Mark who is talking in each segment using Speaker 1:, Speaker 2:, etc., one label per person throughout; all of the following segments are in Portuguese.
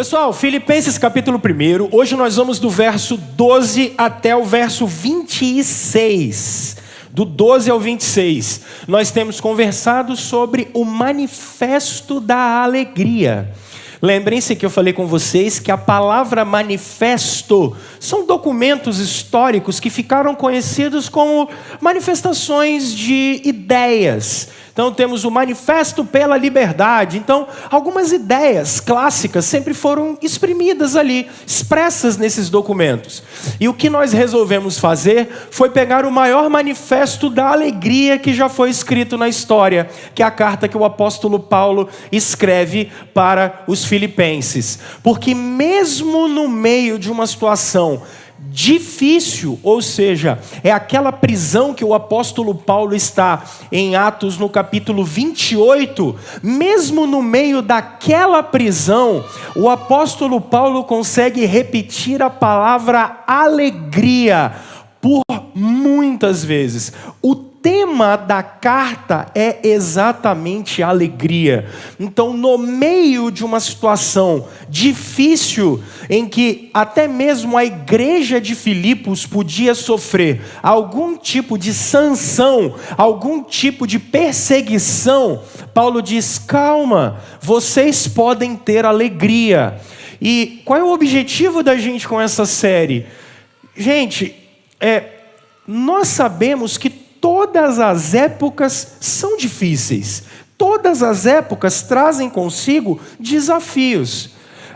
Speaker 1: Pessoal, Filipenses capítulo 1, hoje nós vamos do verso 12 até o verso 26. Do 12 ao 26, nós temos conversado sobre o manifesto da alegria. Lembrem-se que eu falei com vocês que a palavra manifesto são documentos históricos que ficaram conhecidos como manifestações de ideias. Então temos o Manifesto pela Liberdade. Então, algumas ideias clássicas sempre foram exprimidas ali, expressas nesses documentos. E o que nós resolvemos fazer foi pegar o maior manifesto da alegria que já foi escrito na história, que é a carta que o apóstolo Paulo escreve para os filipenses. Porque mesmo no meio de uma situação difícil, ou seja, é aquela prisão que o apóstolo Paulo está em Atos no capítulo 28, mesmo no meio daquela prisão, o apóstolo Paulo consegue repetir a palavra alegria por muitas vezes. O tema da carta é exatamente alegria. Então, no meio de uma situação difícil, em que até mesmo a igreja de Filipos podia sofrer algum tipo de sanção, algum tipo de perseguição, Paulo diz: calma, vocês podem ter alegria. E qual é o objetivo da gente com essa série? Gente, nós sabemos que todas as épocas são difíceis. Todas as épocas trazem consigo desafios.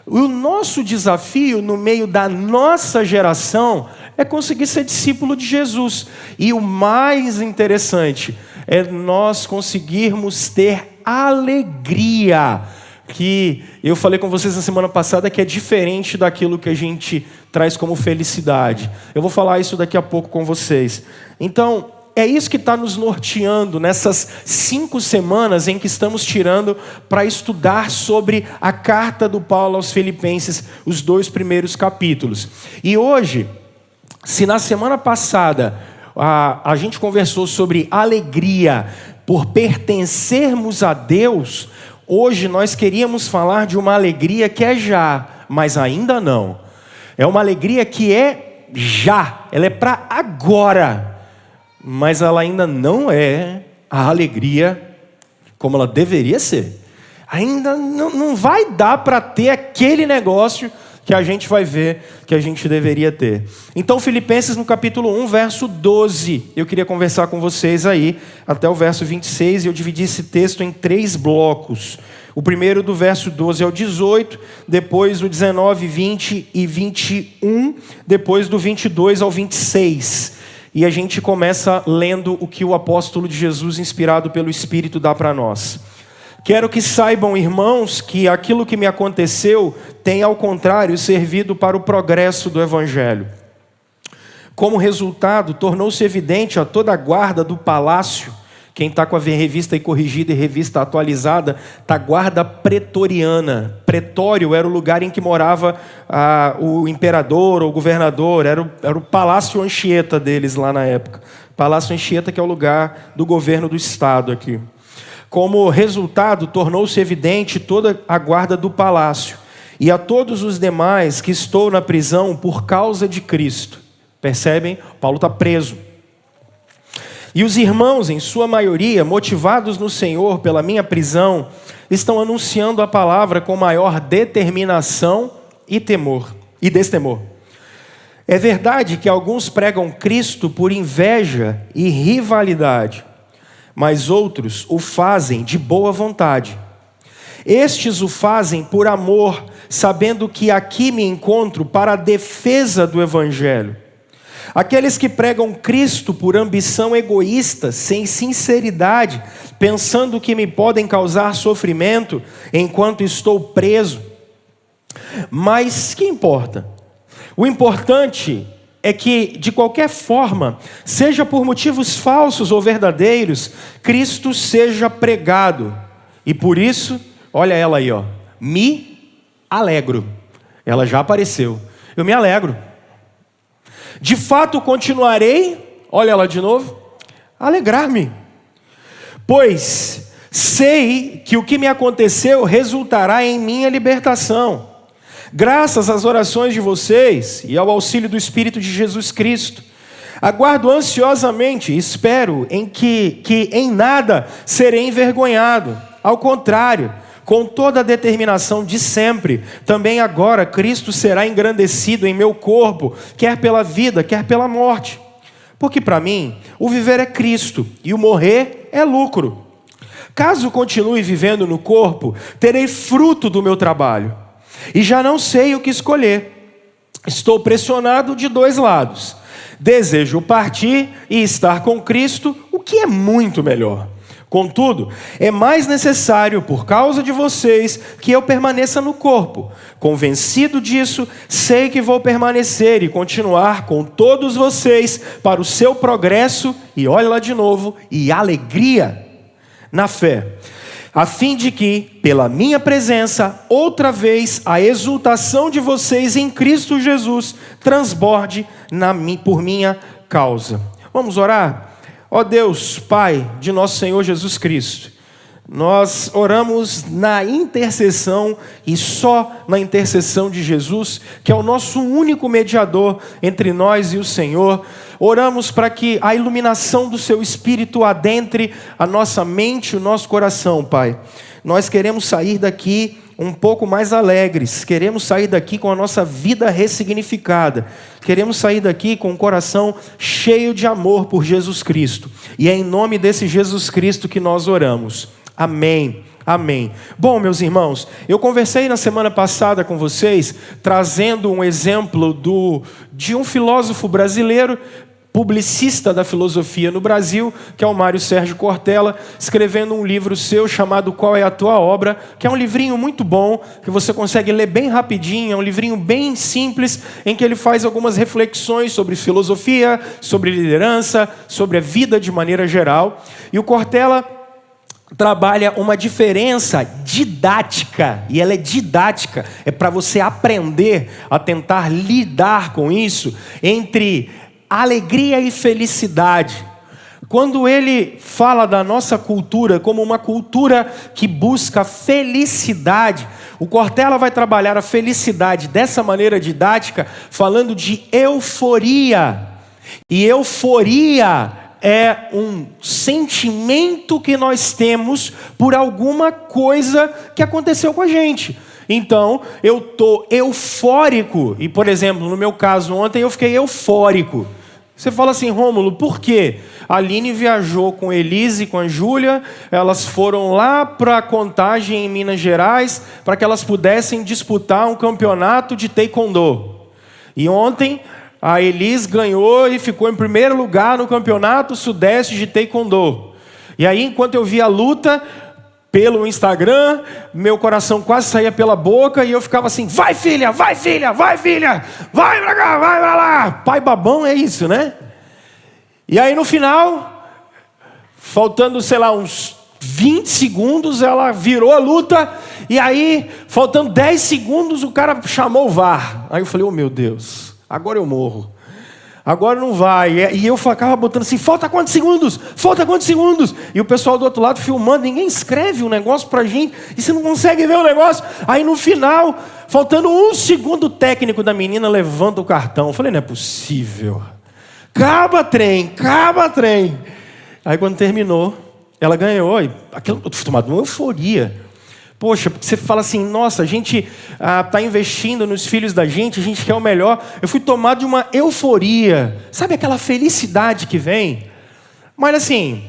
Speaker 1: O nosso desafio no meio da nossa geração é conseguir ser discípulo de Jesus. E o mais interessante é nós conseguirmos ter alegria. Que eu falei com vocês na semana passada que é diferente daquilo que a gente traz como felicidade. Eu vou falar isso daqui a pouco com vocês. Então, é isso que está nos norteando nessas 5 semanas em que estamos tirando para estudar sobre a carta do Paulo aos Filipenses, os 2 primeiros capítulos. E hoje, se na semana passada a gente conversou sobre alegria por pertencermos a Deus, hoje nós queríamos falar de uma alegria que é já, mas ainda não. É uma alegria que é já, ela é para agora. Mas ela ainda não é a alegria como ela deveria ser. Ainda não vai dar para ter aquele negócio que a gente vai ver que a gente deveria ter. Então, Filipenses no capítulo 1, verso 12. Eu queria conversar com vocês aí até o verso 26. E eu dividi esse texto em 3 blocos. O primeiro do verso 12 ao 18, depois o 19, 20 e 21, depois do 22 ao 26. E a gente começa lendo o que o apóstolo de Jesus, inspirado pelo Espírito, dá para nós. Quero que saibam, irmãos, que aquilo que me aconteceu tem, ao contrário, servido para o progresso do Evangelho. Como resultado, tornou-se evidente a toda a guarda do palácio. Quem está com a revista corrigida e revista atualizada, está guarda pretoriana. Pretório era o lugar em que morava o imperador ou o governador, era o Palácio Anchieta deles lá na época. Palácio Anchieta, que é o lugar do governo do estado aqui. Como resultado, tornou-se evidente toda a guarda do palácio e a todos os demais que estou na prisão por causa de Cristo. Percebem? Paulo está preso. E os irmãos, em sua maioria, motivados no Senhor pela minha prisão, estão anunciando a palavra com maior determinação e temor e destemor. É verdade que alguns pregam Cristo por inveja e rivalidade, mas outros o fazem de boa vontade. Estes o fazem por amor, sabendo que aqui me encontro para a defesa do Evangelho. Aqueles que pregam Cristo por ambição egoísta, sem sinceridade, pensando que me podem causar sofrimento enquanto estou preso. Mas que importa? O importante é que, de qualquer forma, seja por motivos falsos ou verdadeiros, Cristo seja pregado. E por isso, olha ela aí, ó, me alegro. Ela já apareceu. Eu me alegro. De fato, continuarei, olha ela de novo, alegrar-me. Pois sei que o que me aconteceu resultará em minha libertação. Graças às orações de vocês e ao auxílio do Espírito de Jesus Cristo, aguardo ansiosamente e espero que em nada serei envergonhado. Ao contrário, com toda a determinação de sempre, também agora Cristo será engrandecido em meu corpo, quer pela vida, quer pela morte. Porque para mim, o viver é Cristo e o morrer é lucro. Caso continue vivendo no corpo, terei fruto do meu trabalho. E já não sei o que escolher. Estou pressionado de dois lados. Desejo partir e estar com Cristo, o que é muito melhor. Contudo, é mais necessário, por causa de vocês, que eu permaneça no corpo. Convencido disso, sei que vou permanecer e continuar com todos vocês para o seu progresso, e olha lá de novo, e alegria na fé, a fim de que, pela minha presença, outra vez a exultação de vocês em Cristo Jesus transborde por minha causa. Vamos orar? Ó Deus, Pai de nosso Senhor Jesus Cristo, nós oramos na intercessão e só na intercessão de Jesus, que é o nosso único mediador entre nós e o Senhor. Oramos para que a iluminação do Seu Espírito adentre a nossa mente e o nosso coração, Pai. Nós queremos sair daqui um pouco mais alegres, queremos sair daqui com a nossa vida ressignificada, queremos sair daqui com o coração cheio de amor por Jesus Cristo. E é em nome desse Jesus Cristo que nós oramos. Amém. Amém. Bom, meus irmãos, eu conversei na semana passada com vocês, trazendo um exemplo de um filósofo brasileiro, publicista da filosofia no Brasil, que é o Mário Sérgio Cortella, escrevendo um livro seu chamado Qual é a Tua Obra?, que é um livrinho muito bom, que você consegue ler bem rapidinho, é um livrinho bem simples, em que ele faz algumas reflexões sobre filosofia, sobre liderança, sobre a vida de maneira geral. E o Cortella trabalha uma diferença didática, e ela é didática, é para você aprender a tentar lidar com isso, entre alegria e felicidade. Quando ele fala da nossa cultura como uma cultura que busca felicidade, o Cortella vai trabalhar a felicidade dessa maneira didática, falando de euforia. E euforia é um sentimento que nós temos por alguma coisa que aconteceu com a gente. Então, eu estou eufórico, e por exemplo, no meu caso ontem eu fiquei eufórico. Você fala assim, Rômulo, por quê? A Aline viajou com a Elise e com a Júlia, elas foram lá para Contagem, em Minas Gerais, para que elas pudessem disputar um campeonato de taekwondo. E ontem a Elise ganhou e ficou em primeiro lugar no campeonato sudeste de taekwondo. E aí, enquanto eu via a luta pelo Instagram, meu coração quase saía pela boca e eu ficava assim, vai filha, vai filha, vai filha, vai pra cá, vai pra lá. Pai babão é isso, né? E aí no final, faltando, sei lá, uns 20 segundos, ela virou a luta, e aí, faltando 10 segundos, o cara chamou o VAR. Aí eu falei, oh meu Deus, agora eu morro. Agora não vai. E eu ficava botando assim, falta quantos segundos? Falta quantos segundos? E o pessoal do outro lado filmando, ninguém escreve um negócio pra gente, e você não consegue ver o negócio. Aí no final, faltando 1 segundo, o técnico da menina levanta o cartão. Eu falei, não é possível. Acaba trem. Aí quando terminou, ela ganhou. E aquilo, eu tô tomando uma euforia. Poxa, porque você fala assim, nossa, a gente está investindo nos filhos da gente, a gente quer o melhor. Eu fui tomado de uma euforia. Sabe aquela felicidade que vem? Mas assim,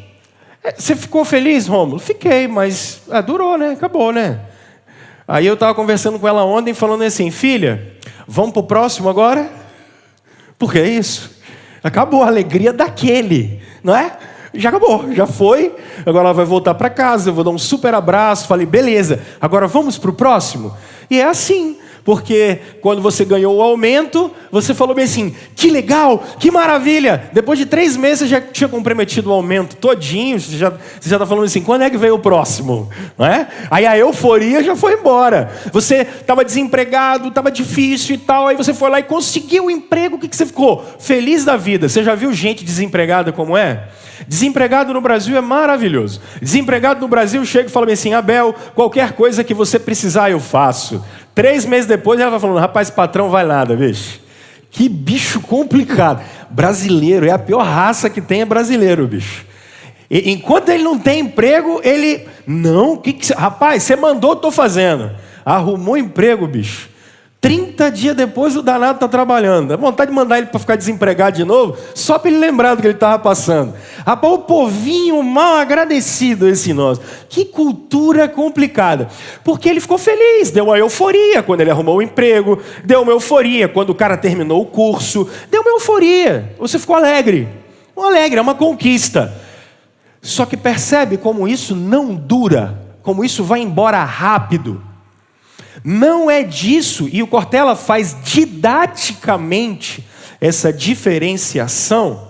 Speaker 1: você ficou feliz, Rômulo? Fiquei, mas durou, né? Acabou, né? Aí eu estava conversando com ela ontem, falando assim, filha, vamos para o próximo agora? Porque é isso. Acabou a alegria daquele, não é? Já acabou, já foi, agora ela vai voltar para casa, eu vou dar um super abraço, falei, beleza, agora vamos para o próximo? E é assim, porque quando você ganhou o aumento, você falou bem assim, que legal, que maravilha, depois de 3 meses você já tinha comprometido o aumento todinho, você já está falando assim, quando é que vem o próximo? Não é? Aí a euforia já foi embora, você estava desempregado, estava difícil e tal, aí você foi lá e conseguiu o emprego, o que você ficou? Feliz da vida. Você já viu gente desempregada como é? Desempregado no Brasil é maravilhoso. Desempregado no Brasil chega e fala assim, Abel, qualquer coisa que você precisar eu faço. 3 meses depois ela vai falando, rapaz, patrão vai nada, bicho. Que bicho complicado. Brasileiro, é a pior raça que tem, é brasileiro, bicho. Enquanto ele não tem emprego, ele... Não, rapaz, você mandou, eu estou fazendo. Arrumou emprego, bicho. 30 dias depois o danado está trabalhando. Dá vontade de mandar ele para ficar desempregado de novo, só para ele lembrar do que ele estava passando. Rapaz, o povinho mal agradecido esse nosso. Que cultura complicada. Porque ele ficou feliz, deu uma euforia quando ele arrumou o emprego, deu uma euforia quando o cara terminou o curso, deu uma euforia. Você ficou alegre. Alegre, é uma conquista. Só que percebe como isso não dura, como isso vai embora rápido. Não é disso, e o Cortella faz didaticamente essa diferenciação,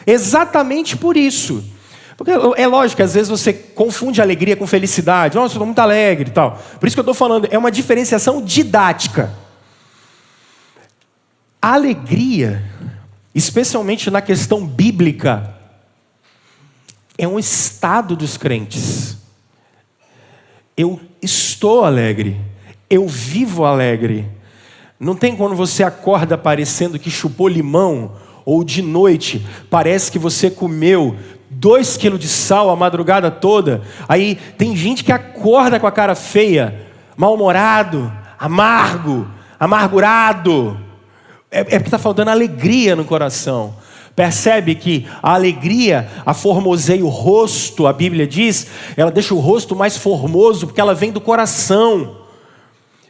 Speaker 1: exatamente por isso. Porque é lógico que às vezes você confunde alegria com felicidade. Nossa, eu estou muito alegre e tal. Por isso que eu estou falando, é uma diferenciação didática. A alegria, especialmente na questão bíblica, é um estado dos crentes. Eu estou alegre. Eu vivo alegre. Não tem quando você acorda parecendo que chupou limão, ou de noite parece que você comeu 2 quilos de sal a madrugada toda. Aí tem gente que acorda com a cara feia, mal-humorado, amargo, amargurado. É porque está faltando alegria no coração. Percebe que a alegria, a formoseia o rosto, a Bíblia diz, ela deixa o rosto mais formoso porque ela vem do coração.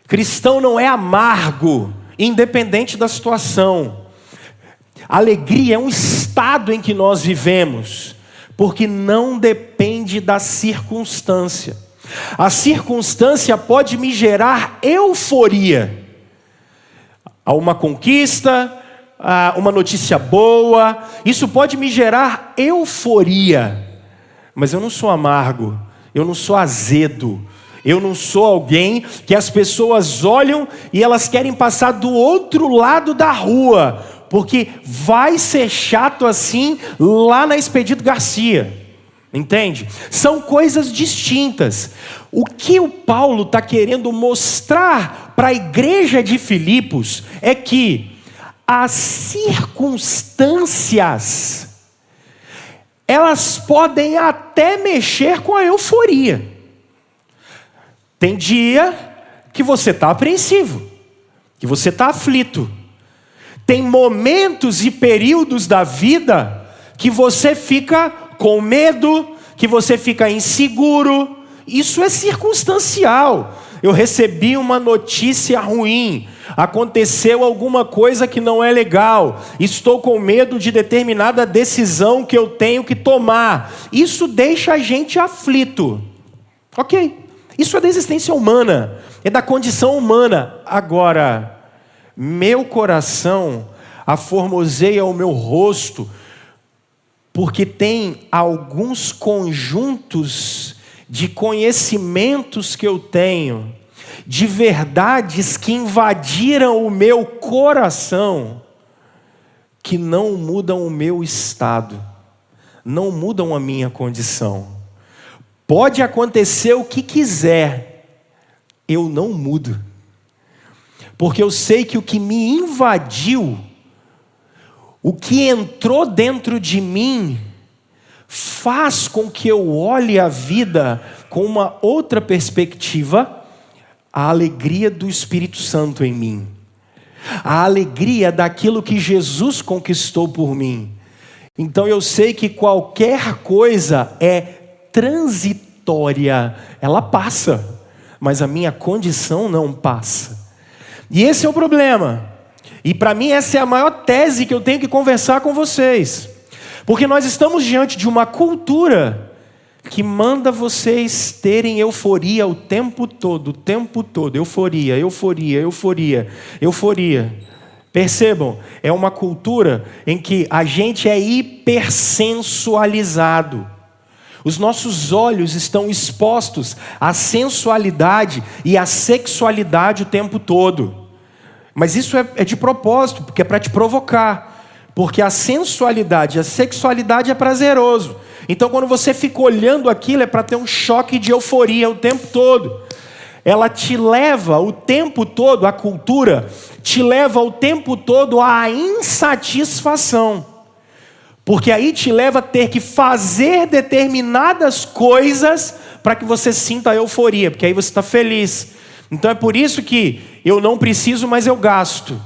Speaker 1: Cristão não é amargo, independente da situação. Alegria é um estado em que nós vivemos, porque não depende da circunstância. A circunstância pode me gerar euforia. Há uma conquista, uma notícia boa, isso pode me gerar euforia. Mas eu não sou amargo, eu não sou azedo. Eu não sou alguém que as pessoas olham e elas querem passar do outro lado da rua, porque vai ser chato assim lá na Expedito Garcia. Entende? São coisas distintas. O que o Paulo está querendo mostrar para a igreja de Filipos é que as circunstâncias, elas podem até mexer com a euforia. Tem dia que você está apreensivo, que você está aflito. Tem momentos e períodos da vida que você fica com medo, que você fica inseguro. Isso é circunstancial. Eu recebi uma notícia ruim, aconteceu alguma coisa que não é legal, estou com medo de determinada decisão que eu tenho que tomar. Isso deixa a gente aflito. Ok. Isso é da existência humana, é da condição humana. Agora, meu coração aformoseia o meu rosto, porque tem alguns conjuntos de conhecimentos que eu tenho, de verdades que invadiram o meu coração, que não mudam o meu estado, não mudam a minha condição. Pode acontecer o que quiser, eu não mudo. Porque eu sei que o que me invadiu, o que entrou dentro de mim, faz com que eu olhe a vida com uma outra perspectiva, a alegria do Espírito Santo em mim. A alegria daquilo que Jesus conquistou por mim. Então eu sei que qualquer coisa é transitória, ela passa, mas a minha condição não passa. E esse é o problema. E para mim essa é a maior tese que eu tenho que conversar com vocês. Porque nós estamos diante de uma cultura que manda vocês terem euforia o tempo todo. Euforia, euforia, euforia, euforia. Percebam, é uma cultura em que a gente é hipersensualizado. Os nossos olhos estão expostos à sensualidade e à sexualidade o tempo todo. Mas isso é de propósito, porque é para te provocar. Porque a sensualidade, a sexualidade é prazeroso. Então quando você fica olhando aquilo, é para ter um choque de euforia o tempo todo. ela te leva o tempo todo, a cultura te leva o tempo todo à insatisfação. Porque aí te leva a ter que fazer determinadas coisas para que você sinta a euforia, porque aí você está feliz. Então é por isso que eu não preciso, mas eu gasto.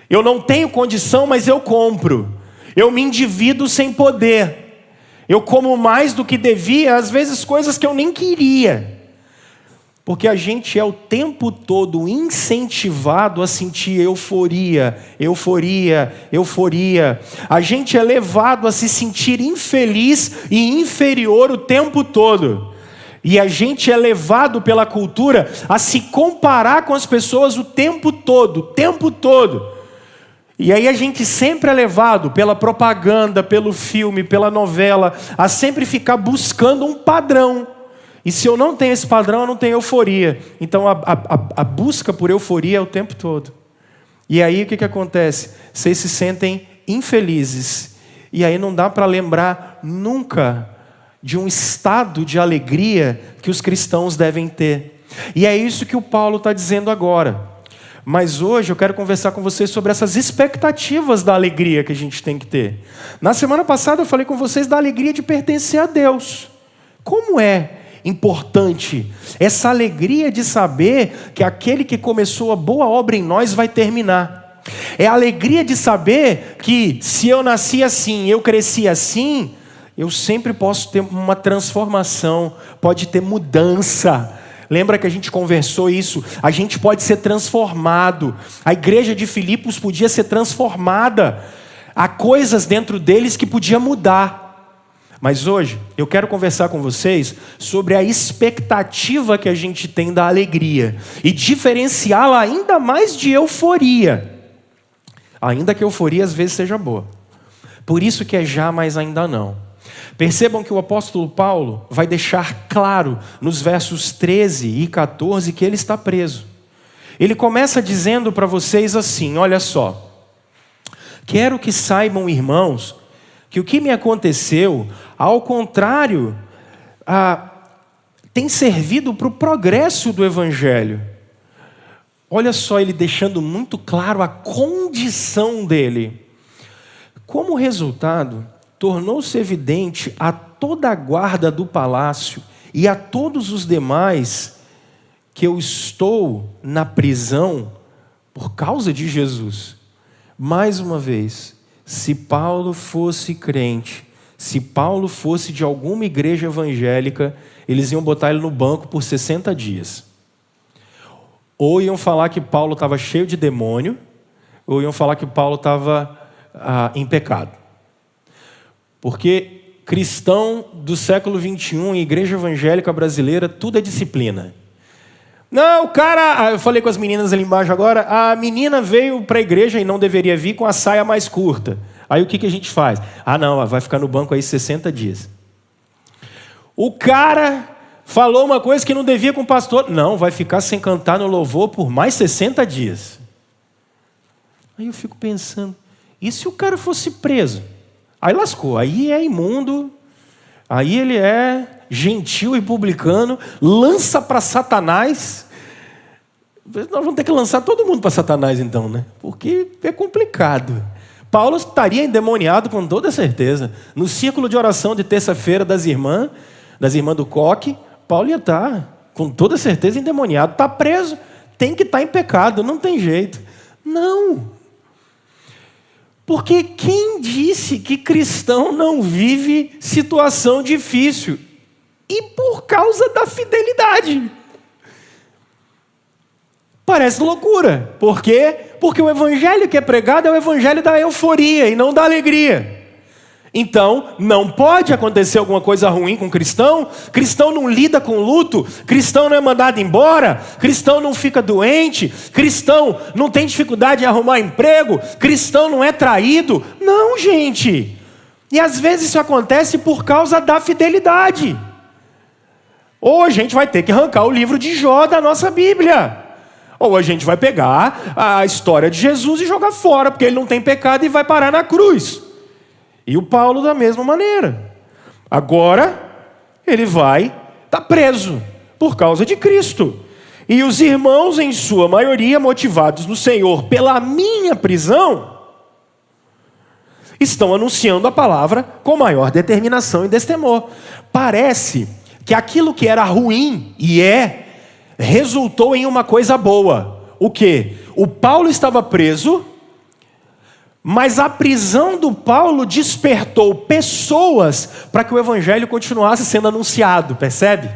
Speaker 1: Eu não tenho condição, mas eu compro. Eu me endivido sem poder. Eu como mais do que devia, às vezes coisas que eu nem queria. Porque a gente é o tempo todo incentivado a sentir euforia, euforia, euforia. A gente é levado a se sentir infeliz e inferior o tempo todo. E a gente é levado pela cultura a se comparar com as pessoas o tempo todo, o tempo todo. E aí a gente sempre é levado pela propaganda, pelo filme, pela novela, a sempre ficar buscando um padrão. E se eu não tenho esse padrão, eu não tenho euforia. Então a busca por euforia é o tempo todo. E aí o que acontece? Vocês se sentem infelizes. E aí não dá para lembrar nunca de um estado de alegria que os cristãos devem ter. E é isso que o Paulo está dizendo agora. Mas hoje eu quero conversar com vocês sobre essas expectativas da alegria que a gente tem que ter. Na semana passada eu falei com vocês da alegria de pertencer a Deus. Como é importante essa alegria de saber que aquele que começou a boa obra em nós vai terminar. É a alegria de saber que se eu nasci assim, eu cresci assim, eu sempre posso ter uma transformação, pode ter mudança. Lembra que a gente conversou isso? A gente pode ser transformado. A igreja de Filipos podia ser transformada. Há coisas dentro deles que podia mudar. Mas hoje eu quero conversar com vocês sobre a expectativa que a gente tem da alegria e diferenciá-la ainda mais de euforia. Ainda que a euforia às vezes seja boa. Por isso que é já, mas ainda não. Percebam que o apóstolo Paulo vai deixar claro nos versos 13 e 14 que ele está preso. Ele começa dizendo para vocês assim, olha só. Quero que saibam, irmãos, que o que me aconteceu, ao contrário, tem servido para o progresso do Evangelho. Olha só ele deixando muito claro a condição dele. Como resultado, tornou-se evidente a toda a guarda do palácio e a todos os demais que eu estou na prisão por causa de Jesus. Mais uma vez, se Paulo fosse crente, se Paulo fosse de alguma igreja evangélica, eles iam botar ele no banco por 60 dias. Ou iam falar que Paulo estava cheio de demônio, ou iam falar que Paulo estava em pecado. Porque cristão do século 21, igreja evangélica brasileira, tudo é disciplina. Não, o cara, eu falei com as meninas ali embaixo agora, a menina veio para a igreja e não deveria vir com a saia mais curta. Aí o que a gente faz? Não, vai ficar no banco aí 60 dias. O cara falou uma coisa que não devia com o pastor. Não, vai ficar sem cantar no louvor por mais 60 dias. Aí eu fico pensando, e se o cara fosse preso? Aí lascou, aí é imundo, aí ele é gentil e publicano, lança para Satanás. Nós vamos ter que lançar todo mundo para Satanás então, né? Porque é complicado. Paulo estaria endemoniado com toda certeza. No círculo de oração de terça-feira das irmãs do Coque, Paulo ia estar com toda certeza endemoniado. Está preso, tem que estar em pecado, não tem jeito. Não. Porque quem disse que cristão não vive situação difícil? E por causa da fidelidade. Parece loucura. Por quê? Porque o evangelho que é pregado é o evangelho da euforia e não da alegria. Então, não pode acontecer alguma coisa ruim com o cristão. Cristão não lida com luto. Cristão não é mandado embora. Cristão não fica doente. Cristão não tem dificuldade em arrumar emprego. Cristão não é traído. Não, gente. E às vezes isso acontece por causa da fidelidade. Ou a gente vai ter que arrancar o livro de Jó da nossa Bíblia. Ou a gente vai pegar a história de Jesus e jogar fora, porque ele não tem pecado e vai parar na cruz. E o Paulo da mesma maneira. Agora, ele vai estar preso por causa de Cristo. E os irmãos, em sua maioria, motivados no Senhor pela minha prisão, estão anunciando a palavra com maior determinação e destemor. Parece que aquilo que era ruim, resultou em uma coisa boa. O quê? O Paulo estava preso, mas a prisão do Paulo despertou pessoas para que o evangelho continuasse sendo anunciado, percebe?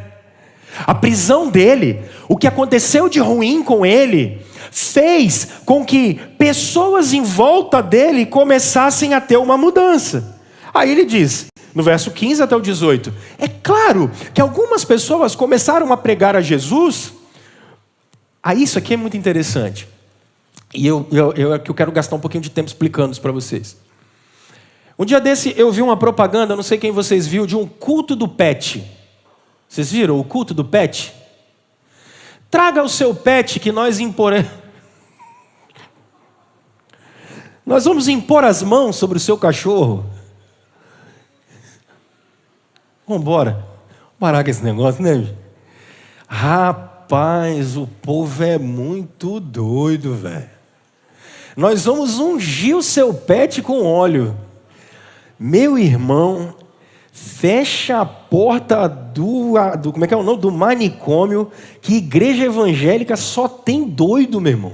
Speaker 1: A prisão dele, o que aconteceu de ruim com ele, fez com que pessoas em volta dele começassem a ter uma mudança. Aí ele diz, no verso 15 até o 18, é claro que algumas pessoas começaram a pregar a Jesus. Aí isso aqui é muito interessante. E eu quero gastar um pouquinho de tempo explicando isso para vocês. Um dia desse eu vi uma propaganda, não sei quem vocês viu, de um culto do pet. Vocês viram o culto do pet? Traga o seu pet que nós imporemos. Nós vamos impor as mãos sobre o seu cachorro. Vamos embora. Parar com esse negócio, né? Rapaz, o povo é muito doido, velho. Nós vamos ungir o seu pet com óleo. Meu irmão, fecha a porta como é que é o nome? Do manicômio, que igreja evangélica só tem doido, meu irmão.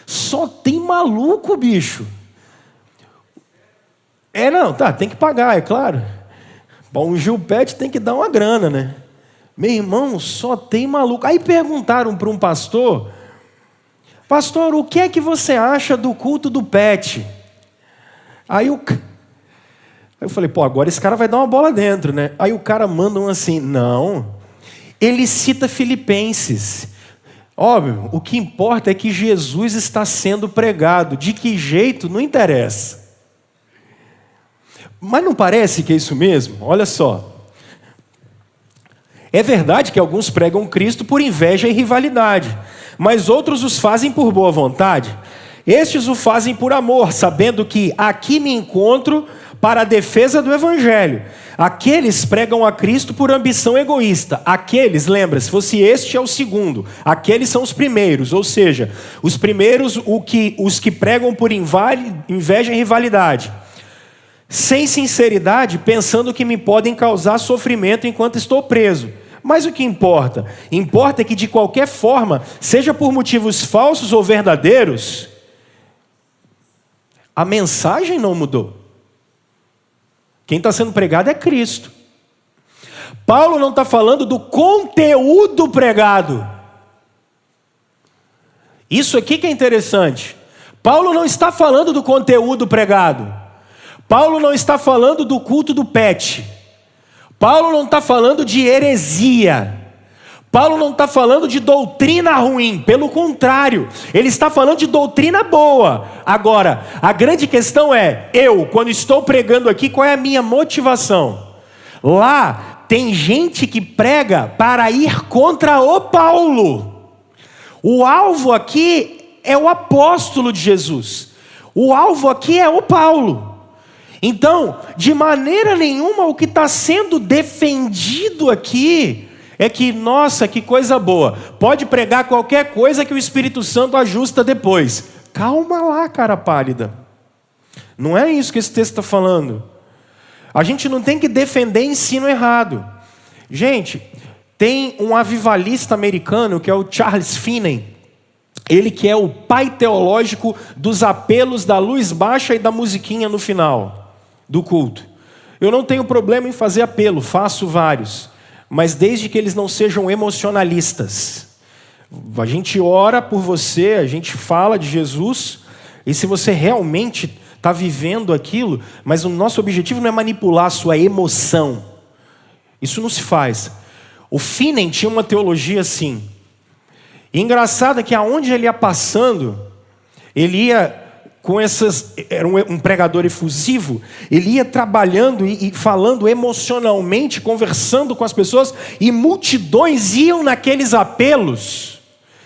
Speaker 1: Só tem maluco, bicho. Tem que pagar, é claro. Para ungir o pet tem que dar uma grana, né? Meu irmão, só tem maluco. Aí perguntaram para um pastor, pastor, o que é que você acha do culto do pet? Aí eu falei, agora esse cara vai dar uma bola dentro, né? Aí o cara manda um assim, não, ele cita Filipenses. Óbvio, o que importa é que Jesus está sendo pregado. De que jeito, não interessa. Mas não parece que é isso mesmo? Olha só. É verdade que alguns pregam Cristo por inveja e rivalidade, mas outros os fazem por boa vontade. Estes o fazem por amor, sabendo que aqui me encontro para a defesa do Evangelho. Aqueles pregam a Cristo por ambição egoísta. Aqueles, lembra, se fosse este é o segundo. Aqueles são os primeiros, ou seja, os primeiros, os que pregam por inveja e rivalidade. Sem sinceridade, pensando que me podem causar sofrimento enquanto estou preso. Mas o que importa? Importa que de qualquer forma, seja por motivos falsos ou verdadeiros, a mensagem não mudou. Quem está sendo pregado é Cristo. Paulo não está falando do conteúdo pregado. Isso aqui que é interessante. Paulo não está falando do conteúdo pregado. Paulo não está falando do culto do pet. Paulo não está falando de heresia. Paulo não está falando de doutrina ruim. Pelo contrário, ele está falando de doutrina boa. Agora, a grande questão é, quando estou pregando aqui, qual é a minha motivação? Lá tem gente que prega para ir contra o Paulo. O alvo aqui é o apóstolo de Jesus. O alvo aqui é o Paulo. Então, de maneira nenhuma, o que está sendo defendido aqui é que, nossa, que coisa boa. Pode pregar qualquer coisa que o Espírito Santo ajusta depois. Calma lá, cara pálida. Não é isso que esse texto está falando. A gente não tem que defender ensino errado. Gente, tem um avivalista americano que é o Charles Finney. Ele que é o pai teológico dos apelos da luz baixa e da musiquinha no final do culto. Eu não tenho problema em fazer apelo, faço vários, mas desde que eles não sejam emocionalistas. A gente ora por você, a gente fala de Jesus, e se você realmente está vivendo aquilo, mas o nosso objetivo não é manipular a sua emoção. Isso não se faz. O Finney tinha uma teologia assim. E engraçado é que aonde ele ia passando, ele ia era um pregador efusivo, ele ia trabalhando e falando emocionalmente, conversando com as pessoas, e multidões iam naqueles apelos,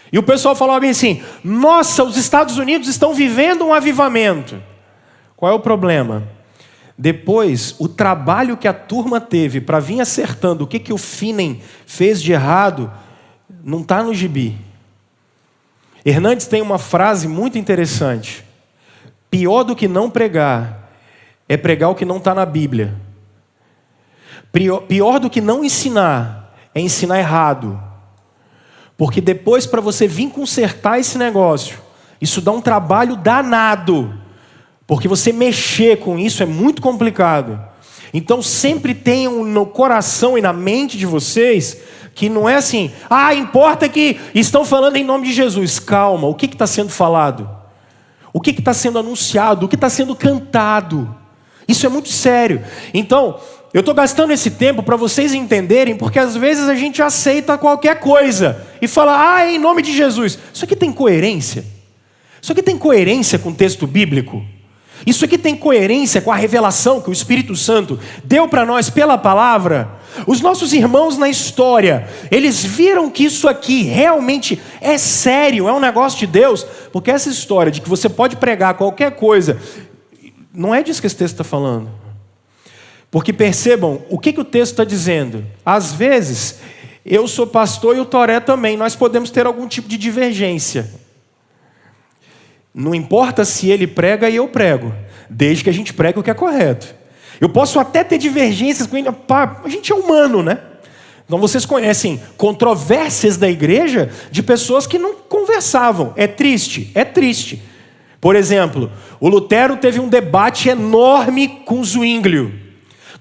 Speaker 1: e o pessoal falava bem assim, nossa, os Estados Unidos estão vivendo um avivamento. Qual é o problema? Depois, o trabalho que a turma teve para vir acertando o que o Finney fez de errado, não está no gibi. Hernandes tem uma frase muito interessante. Pior do que não pregar é pregar o que não está na Bíblia. Pior do que não ensinar é ensinar errado. Porque depois, para você vir consertar esse negócio, isso dá um trabalho danado. Porque você mexer com isso é muito complicado. Então sempre tenham no coração e na mente de vocês que não é assim, importa que estão falando em nome de Jesus. Calma, o que está sendo falado? O que está sendo anunciado? O que está sendo cantado? Isso é muito sério. Então, eu estou gastando esse tempo para vocês entenderem, porque às vezes a gente aceita qualquer coisa e fala, é em nome de Jesus. Isso aqui tem coerência? Isso aqui tem coerência com o texto bíblico? Isso aqui tem coerência com a revelação que o Espírito Santo deu para nós pela palavra? Os nossos irmãos na história, eles viram que isso aqui realmente é sério, é um negócio de Deus? Porque essa história de que você pode pregar qualquer coisa, não é disso que esse texto está falando. Porque percebam, o que o texto está dizendo? Às vezes, eu sou pastor e o Toré também, nós podemos ter algum tipo de divergência. Não importa se ele prega e eu prego, desde que a gente pregue o que é correto. Eu posso até ter divergências com ele, a gente é humano, né? Então vocês conhecem controvérsias da igreja de pessoas que não conversavam. É triste, é triste. Por exemplo, o Lutero teve um debate enorme com Zwinglio.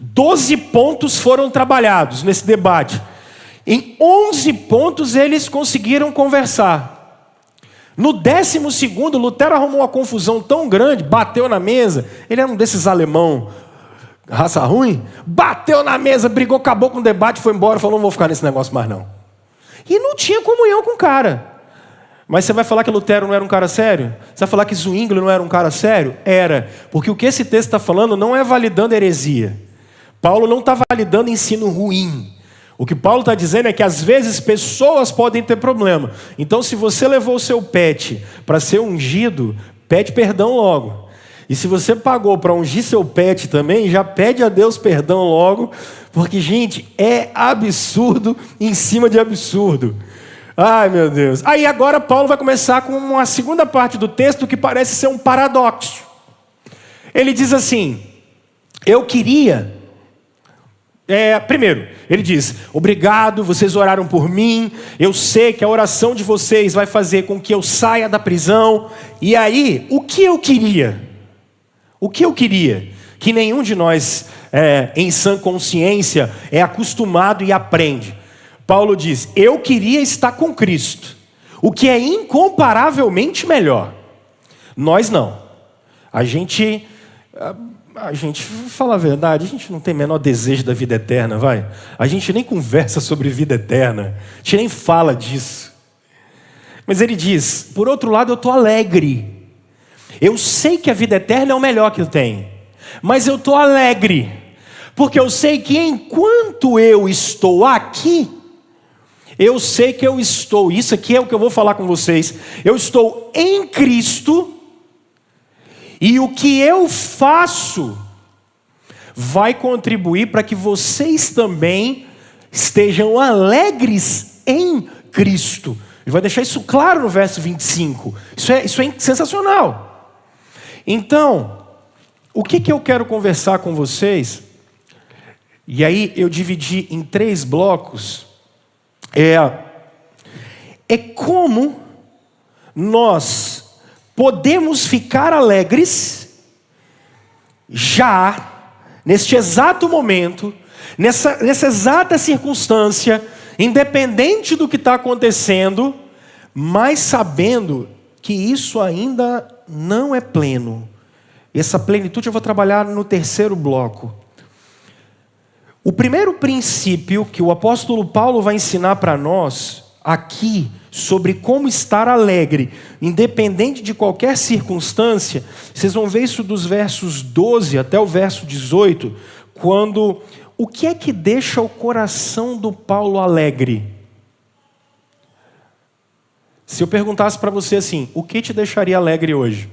Speaker 1: 12 pontos foram trabalhados nesse debate. Em 11 pontos eles conseguiram conversar. No 12º, Lutero arrumou uma confusão tão grande, bateu na mesa. Ele era um desses alemão, raça ruim. Bateu na mesa, brigou, acabou com o debate, foi embora, falou, não vou ficar nesse negócio mais não. E não tinha comunhão com o cara. Mas você vai falar que Lutero não era um cara sério? Você vai falar que Zwinglio não era um cara sério? Era. Porque o que esse texto está falando não é validando heresia. Paulo não está validando ensino ruim. O que Paulo está dizendo é que às vezes pessoas podem ter problema. Então se você levou o seu pet para ser ungido, pede perdão logo. E se você pagou para ungir seu pet também, já pede a Deus perdão logo. Porque, gente, é absurdo em cima de absurdo. Ai, meu Deus. Aí agora Paulo vai começar com uma segunda parte do texto que parece ser um paradoxo. Ele diz assim, eu queria... primeiro, ele diz, obrigado, vocês oraram por mim, eu sei que a oração de vocês vai fazer com que eu saia da prisão. E aí, o que eu queria? O que eu queria? Que nenhum de nós, em sã consciência, é acostumado e aprende. Paulo diz, eu queria estar com Cristo, o que é incomparavelmente melhor. Nós não. A gente, fala a verdade, a gente não tem o menor desejo da vida eterna, vai. A gente nem conversa sobre vida eterna, a gente nem fala disso. Mas ele diz, por outro lado eu estou alegre. Eu sei que a vida eterna é o melhor que eu tenho, mas eu estou alegre, porque eu sei que enquanto eu estou aqui, eu sei que eu estou, isso aqui é o que eu vou falar com vocês, eu estou em Cristo, e o que eu faço vai contribuir para que vocês também estejam alegres em Cristo. Ele vai deixar isso claro no verso 25. Isso é sensacional. Então, o que eu quero conversar com vocês, e aí eu dividi em 3 blocos, é como nós podemos ficar alegres já, neste exato momento, nessa exata circunstância, independente do que está acontecendo, mas sabendo que isso ainda não é pleno. Essa plenitude eu vou trabalhar no 3º bloco. O primeiro princípio que o apóstolo Paulo vai ensinar para nós aqui, sobre como estar alegre, independente de qualquer circunstância, vocês vão ver isso dos versos 12 até o verso 18, quando o que é que deixa o coração do Paulo alegre? Se eu perguntasse para você assim, o que te deixaria alegre hoje?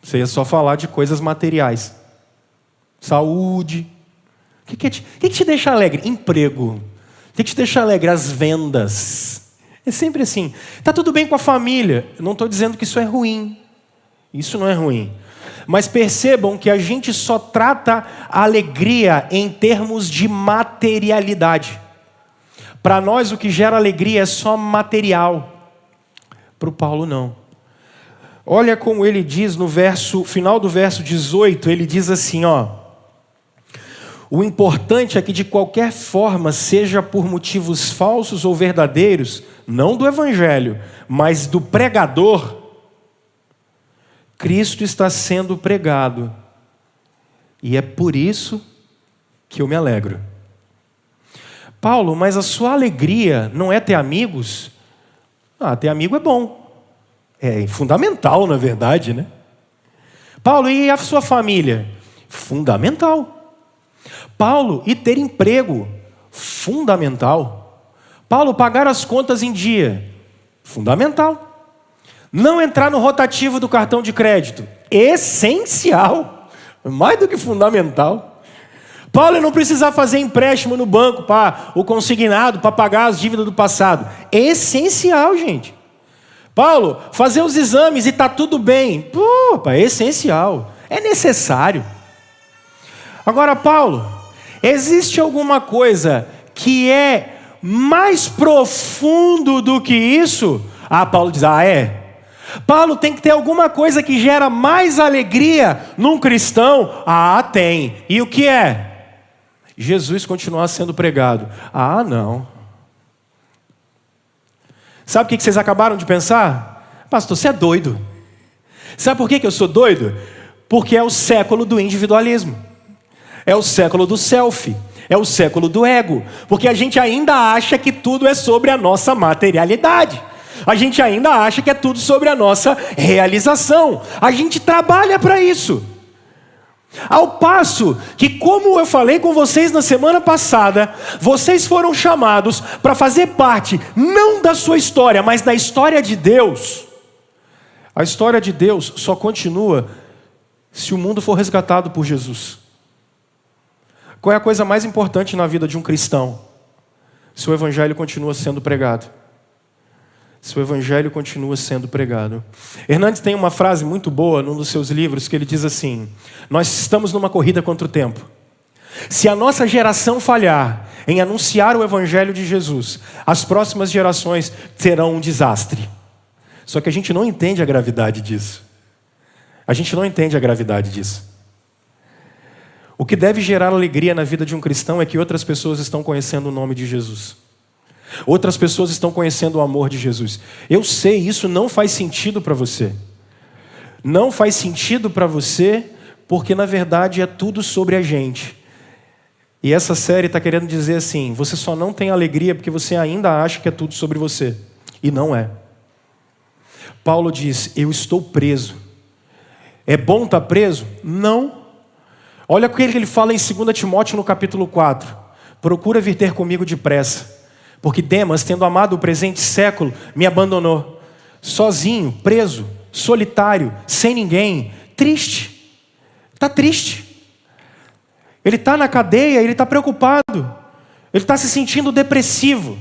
Speaker 1: Você ia só falar de coisas materiais. Saúde. O que te deixa alegre? Emprego. O que te deixa alegre? As vendas. É sempre assim. Está tudo bem com a família. Eu não estou dizendo que isso é ruim. Isso não é ruim. Mas percebam que a gente só trata a alegria em termos de materialidade. Para nós o que gera alegria é só material. Para o Paulo não. Olha como ele diz no final do verso 18, ele diz assim, o importante é que de qualquer forma, seja por motivos falsos ou verdadeiros, não do evangelho, mas do pregador, Cristo está sendo pregado. E é por isso que eu me alegro. Paulo, mas a sua alegria não é ter amigos? Ter amigo é bom. É fundamental, na verdade, né? Paulo, e a sua família? Fundamental. Paulo, e ter emprego? Fundamental. Paulo, pagar as contas em dia? Fundamental. Não entrar no rotativo do cartão de crédito? Essencial. Mais do que fundamental. Paulo, não precisar fazer empréstimo no banco para o consignado, para pagar as dívidas do passado? Essencial, gente. Paulo, fazer os exames e está tudo bem? É essencial. É necessário. Agora, Paulo, existe alguma coisa que é mais profundo do que isso? Paulo diz, é. Paulo, tem que ter alguma coisa que gera mais alegria num cristão? Tem. E o que é? Jesus continuar sendo pregado. Não. Sabe o que vocês acabaram de pensar? Pastor, você é doido. Sabe por que eu sou doido? Porque é o século do individualismo. É o século do selfie. É o século do ego. Porque a gente ainda acha que tudo é sobre a nossa materialidade. A gente ainda acha que é tudo sobre a nossa realização. A gente trabalha para isso. Ao passo que, como eu falei com vocês na semana passada, vocês foram chamados para fazer parte, não da sua história, mas da história de Deus. A história de Deus só continua se o mundo for resgatado por Jesus. Qual é a coisa mais importante na vida de um cristão? Se o evangelho continua sendo pregado. Se o evangelho continua sendo pregado. Hernandes tem uma frase muito boa num dos seus livros que ele diz assim: nós estamos numa corrida contra o tempo. Se a nossa geração falhar em anunciar o evangelho de Jesus, as próximas gerações terão um desastre. Só que a gente não entende a gravidade disso. A gente não entende a gravidade disso. O que deve gerar alegria na vida de um cristão é que outras pessoas estão conhecendo o nome de Jesus. Outras pessoas estão conhecendo o amor de Jesus. Eu sei, isso não faz sentido para você. Não faz sentido para você, porque na verdade é tudo sobre a gente. E essa série está querendo dizer assim: você só não tem alegria porque você ainda acha que é tudo sobre você. E não é. Paulo diz: eu estou preso. É bom estar preso? Não. Olha o que ele fala em 2 Timóteo no capítulo 4. Procura vir ter comigo depressa. Porque Demas, tendo amado o presente século, me abandonou. Sozinho, preso, solitário, sem ninguém, triste. Está triste. Ele está na cadeia, ele está preocupado. Ele está se sentindo depressivo.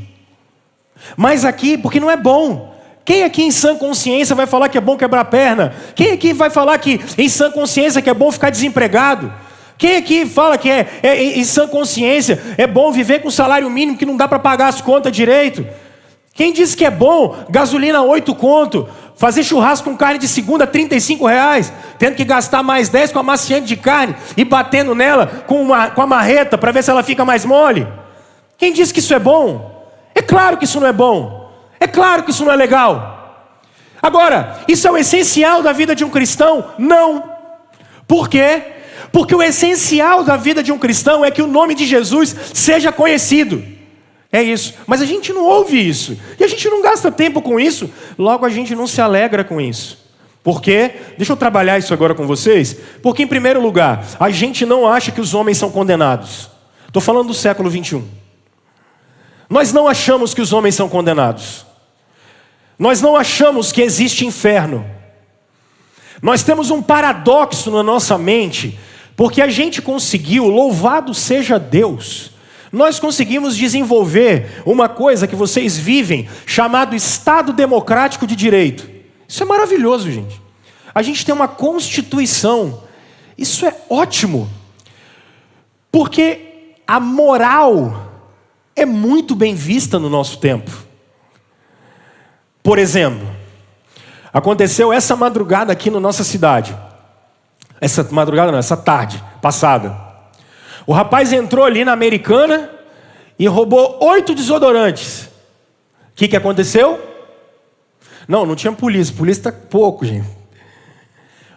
Speaker 1: Mas aqui, porque não é bom. Quem aqui em sã consciência vai falar que é bom quebrar a perna? Quem aqui vai falar que em sã consciência que é bom ficar desempregado? Quem aqui fala que em sã consciência é bom viver com salário mínimo que não dá para pagar as contas direito? Quem diz que é bom gasolina 8 conto, fazer churrasco com carne de segunda R$35, tendo que gastar mais 10 com amaciante de carne e batendo nela com a marreta para ver se ela fica mais mole? Quem diz que isso é bom? É claro que isso não é bom. É claro que isso não é legal. Agora, isso é o essencial da vida de um cristão? Não. Por quê? Porque o essencial da vida de um cristão é que o nome de Jesus seja conhecido. É isso. Mas a gente não ouve isso. E a gente não gasta tempo com isso. Logo a gente não se alegra com isso. Por quê? Deixa eu trabalhar isso agora com vocês. Porque em primeiro lugar, a gente não acha que os homens são condenados. Estou falando do século 21. Nós não achamos que os homens são condenados. Nós não achamos que existe inferno. Nós temos um paradoxo na nossa mente, porque a gente conseguiu, louvado seja Deus, Nós conseguimos desenvolver uma coisa que vocês vivem, chamado Estado Democrático de Direito. Isso é maravilhoso, gente. A gente tem uma Constituição. Isso é ótimo. Porque a moral é muito bem vista no nosso tempo. Por exemplo, aconteceu essa madrugada aqui na nossa cidade. Essa madrugada não, essa tarde passada. O rapaz entrou ali na Americana e roubou 8 desodorantes. O que aconteceu? Não tinha polícia. Polícia está pouco, gente.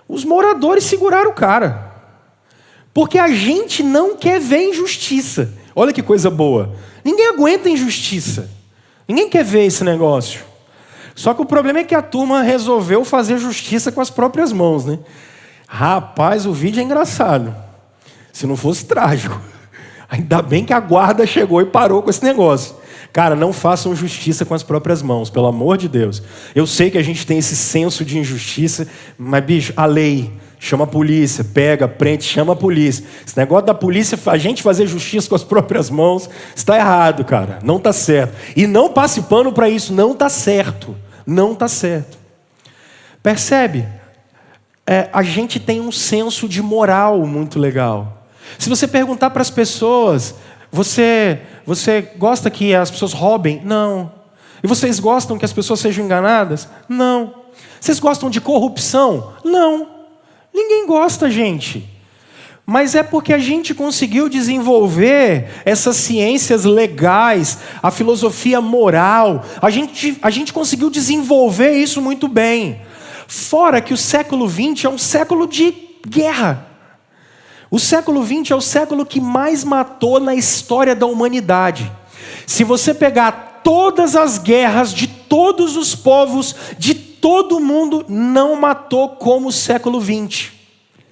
Speaker 1: Os moradores seguraram o cara. Porque a gente não quer ver injustiça. Olha que coisa boa. Ninguém aguenta injustiça. Ninguém quer ver esse negócio. Só que o problema é que a turma resolveu fazer justiça com as próprias mãos, né? Rapaz, o vídeo é engraçado. Se não fosse trágico. Ainda bem que a guarda chegou e parou com esse negócio. Cara, não façam justiça com as próprias mãos, pelo amor de Deus. Eu sei que a gente tem esse senso de injustiça, mas, bicho, a lei, chama a polícia, pega, prende, chama a polícia. Esse negócio da polícia, a gente fazer justiça com as próprias mãos, está errado, cara. Não está certo. E não passe pano para isso, não está certo. Não está certo. Percebe? A gente tem um senso de moral muito legal. Se você perguntar para as pessoas, você gosta que as pessoas roubem? Não. E vocês gostam que as pessoas sejam enganadas? Não. Vocês gostam de corrupção? Não. Ninguém gosta, gente. Mas é porque a gente conseguiu desenvolver essas ciências legais, a filosofia moral. A gente conseguiu desenvolver isso muito bem. Fora que o século XX é um século de guerra. O século XX é o século que mais matou na história da humanidade. Se você pegar todas as guerras de todos os povos, de todo mundo, não matou como o século XX.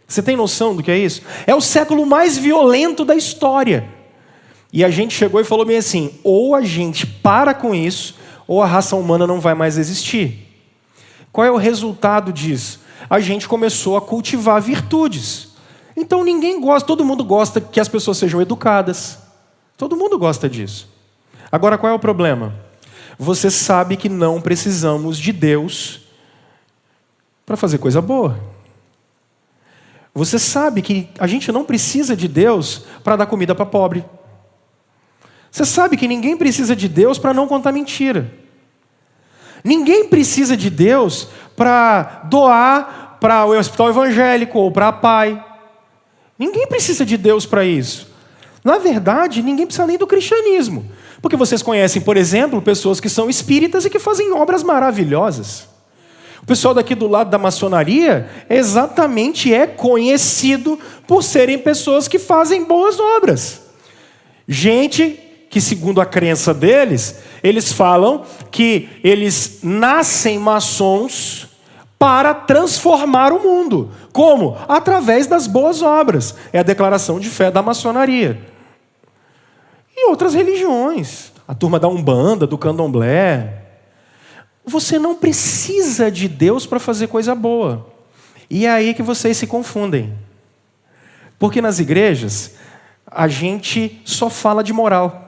Speaker 1: Você tem noção do que é isso? É o século mais violento da história. E a gente chegou e falou bem assim, ou a gente para com isso, ou a raça humana não vai mais existir. Qual é o resultado disso? A gente começou a cultivar virtudes. Então ninguém gosta, todo mundo gosta que as pessoas sejam educadas. Todo mundo gosta disso. Agora qual é o problema? Você sabe que não precisamos de Deus para fazer coisa boa. Você sabe que a gente não precisa de Deus para dar comida para pobre. Você sabe que ninguém precisa de Deus para não contar mentira. Ninguém precisa de Deus para doar para o hospital evangélico ou para a PAI. Ninguém precisa de Deus para isso. Na verdade, ninguém precisa nem do cristianismo. Porque vocês conhecem, por exemplo, pessoas que são espíritas e que fazem obras maravilhosas. O pessoal daqui do lado da maçonaria é conhecido por serem pessoas que fazem boas obras. Gente que, segundo a crença deles, eles falam que eles nascem maçons para transformar o mundo. Como? Através das boas obras. É a declaração de fé da maçonaria. E outras religiões. A turma da Umbanda, do Candomblé. Você não precisa de Deus para fazer coisa boa. E é aí que vocês se confundem. Porque nas igrejas, a gente só fala de moral.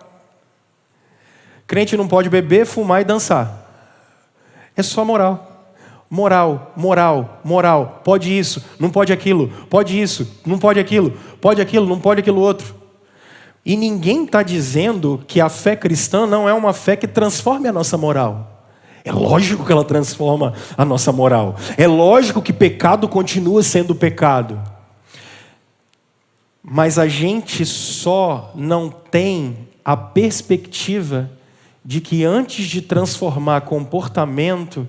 Speaker 1: Crente não pode beber, fumar e dançar. É só moral. Moral, moral, moral. Pode isso, não pode aquilo. Pode isso, não pode aquilo. Pode aquilo, não pode aquilo outro. E ninguém está dizendo que a fé cristã não é uma fé que transforme a nossa moral. É lógico que ela transforma a nossa moral. É lógico que pecado continua sendo pecado. Mas a gente só não tem a perspectiva de que antes de transformar comportamento,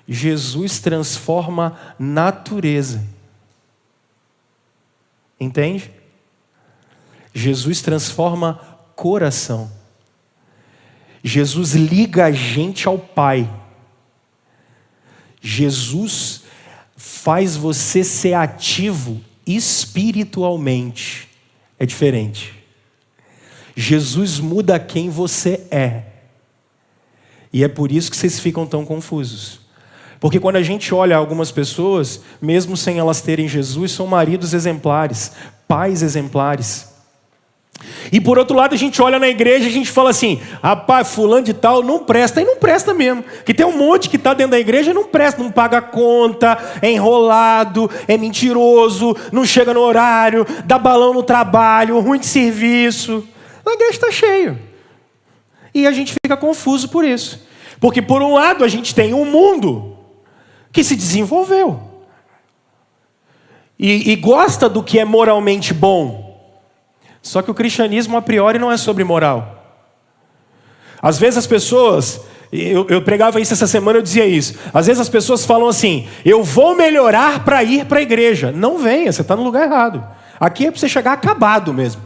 Speaker 1: Jesus transforma natureza. Entende? Jesus transforma coração. Jesus liga a gente ao Pai. Jesus faz você ser ativo espiritualmente. É diferente. Jesus muda quem você é. E é por isso que vocês ficam tão confusos. Porque quando a gente olha algumas pessoas, mesmo sem elas terem Jesus, são maridos exemplares, pais exemplares. E por outro lado, a gente olha na igreja e a gente fala assim: rapaz, fulano de tal não presta. E não presta mesmo. Que tem um monte que está dentro da igreja e não presta, não paga conta, é enrolado, é mentiroso, não chega no horário, dá balão no trabalho, ruim de serviço. A igreja está cheia. E a gente fica confuso por isso. Porque por um lado a gente tem um mundo que se desenvolveu. E gosta do que é moralmente bom. Só que o cristianismo, a priori, não é sobre moral. Às vezes as pessoas, eu pregava isso essa semana, eu dizia isso. Às vezes as pessoas falam assim: eu vou melhorar para ir para a igreja. Não venha, você está no lugar errado. Aqui é para você chegar acabado mesmo.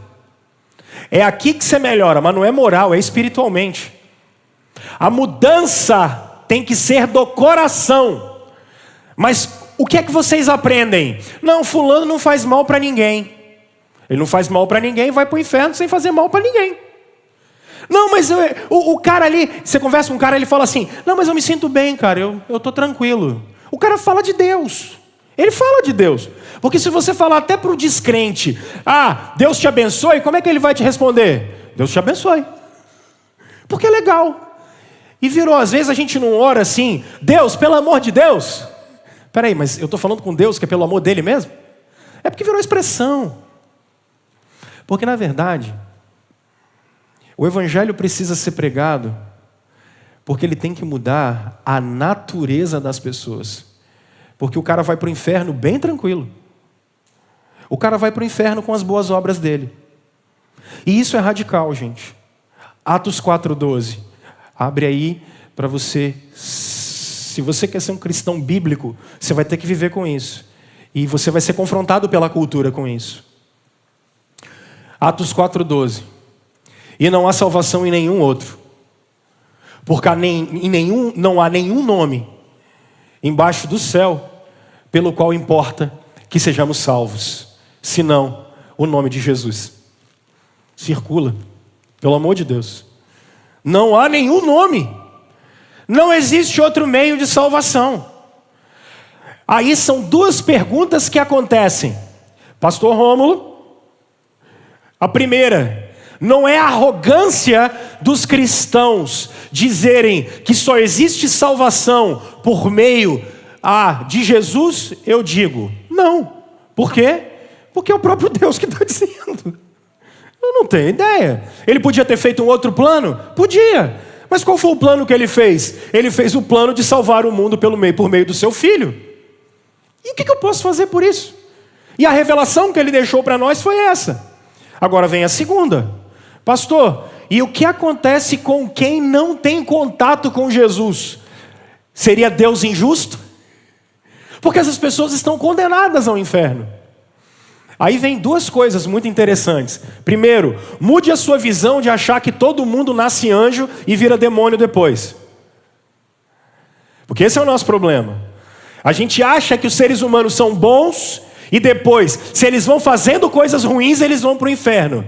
Speaker 1: É aqui que você melhora, mas não é moral, é espiritualmente. A mudança tem que ser do coração. Mas o que é que vocês aprendem? Não, fulano não faz mal para ninguém. Ele não faz mal para ninguém, vai para o inferno sem fazer mal para ninguém. Não, mas o cara ali, você conversa com um cara, ele fala assim: não, mas eu me sinto bem, cara, eu estou tranquilo. O cara fala de Deus. Ele fala de Deus. Porque se você falar até para o descrente: ah, Deus te abençoe, como é que ele vai te responder? Deus te abençoe. Porque é legal. E virou, às vezes a gente não ora assim: Deus, pelo amor de Deus. Peraí, mas eu estou falando com Deus que é pelo amor dele mesmo? É porque virou expressão. Porque, na verdade, o evangelho precisa ser pregado porque ele tem que mudar a natureza das pessoas. Porque o cara vai para o inferno bem tranquilo. O cara vai para o inferno com as boas obras dele. E isso é radical, gente. Atos 4:12. Abre aí para você. Se você quer ser um cristão bíblico, você vai ter que viver com isso. E você vai ser confrontado pela cultura com isso. Atos 4:12. E não há salvação em nenhum outro, porque não há nenhum nome embaixo do céu pelo qual importa que sejamos salvos, senão o nome de Jesus. Circula, pelo amor de Deus. Não há nenhum nome. Não existe outro meio de salvação. Aí são duas perguntas que acontecem. Pastor Rômulo, a primeira: não é arrogância dos cristãos dizerem que só existe salvação por meio de Jesus? Eu digo, não. Por quê? Porque é o próprio Deus que está dizendo. Eu não tenho ideia. Ele podia ter feito um outro plano? Podia. Mas qual foi o plano que ele fez? Ele fez o plano de salvar o mundo por meio do seu filho. E o que eu posso fazer por isso? E a revelação que ele deixou para nós foi essa. Agora vem a segunda. Pastor, e o que acontece com quem não tem contato com Jesus? Seria Deus injusto? Porque essas pessoas estão condenadas ao inferno. Aí vem duas coisas muito interessantes. Primeiro, mude a sua visão de achar que todo mundo nasce anjo e vira demônio depois. Porque esse é o nosso problema. A gente acha que os seres humanos são bons e depois, se eles vão fazendo coisas ruins, eles vão para o inferno.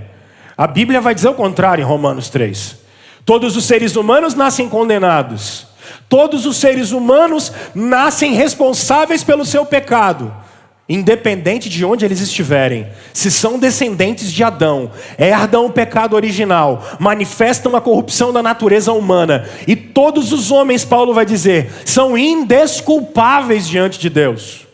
Speaker 1: A Bíblia vai dizer o contrário em Romanos 3. Todos os seres humanos nascem condenados. Todos os seres humanos nascem responsáveis pelo seu pecado, independente de onde eles estiverem. Se são descendentes de Adão, herdam o pecado original, manifestam a corrupção da natureza humana. E todos os homens, Paulo vai dizer, são indesculpáveis diante de Deus.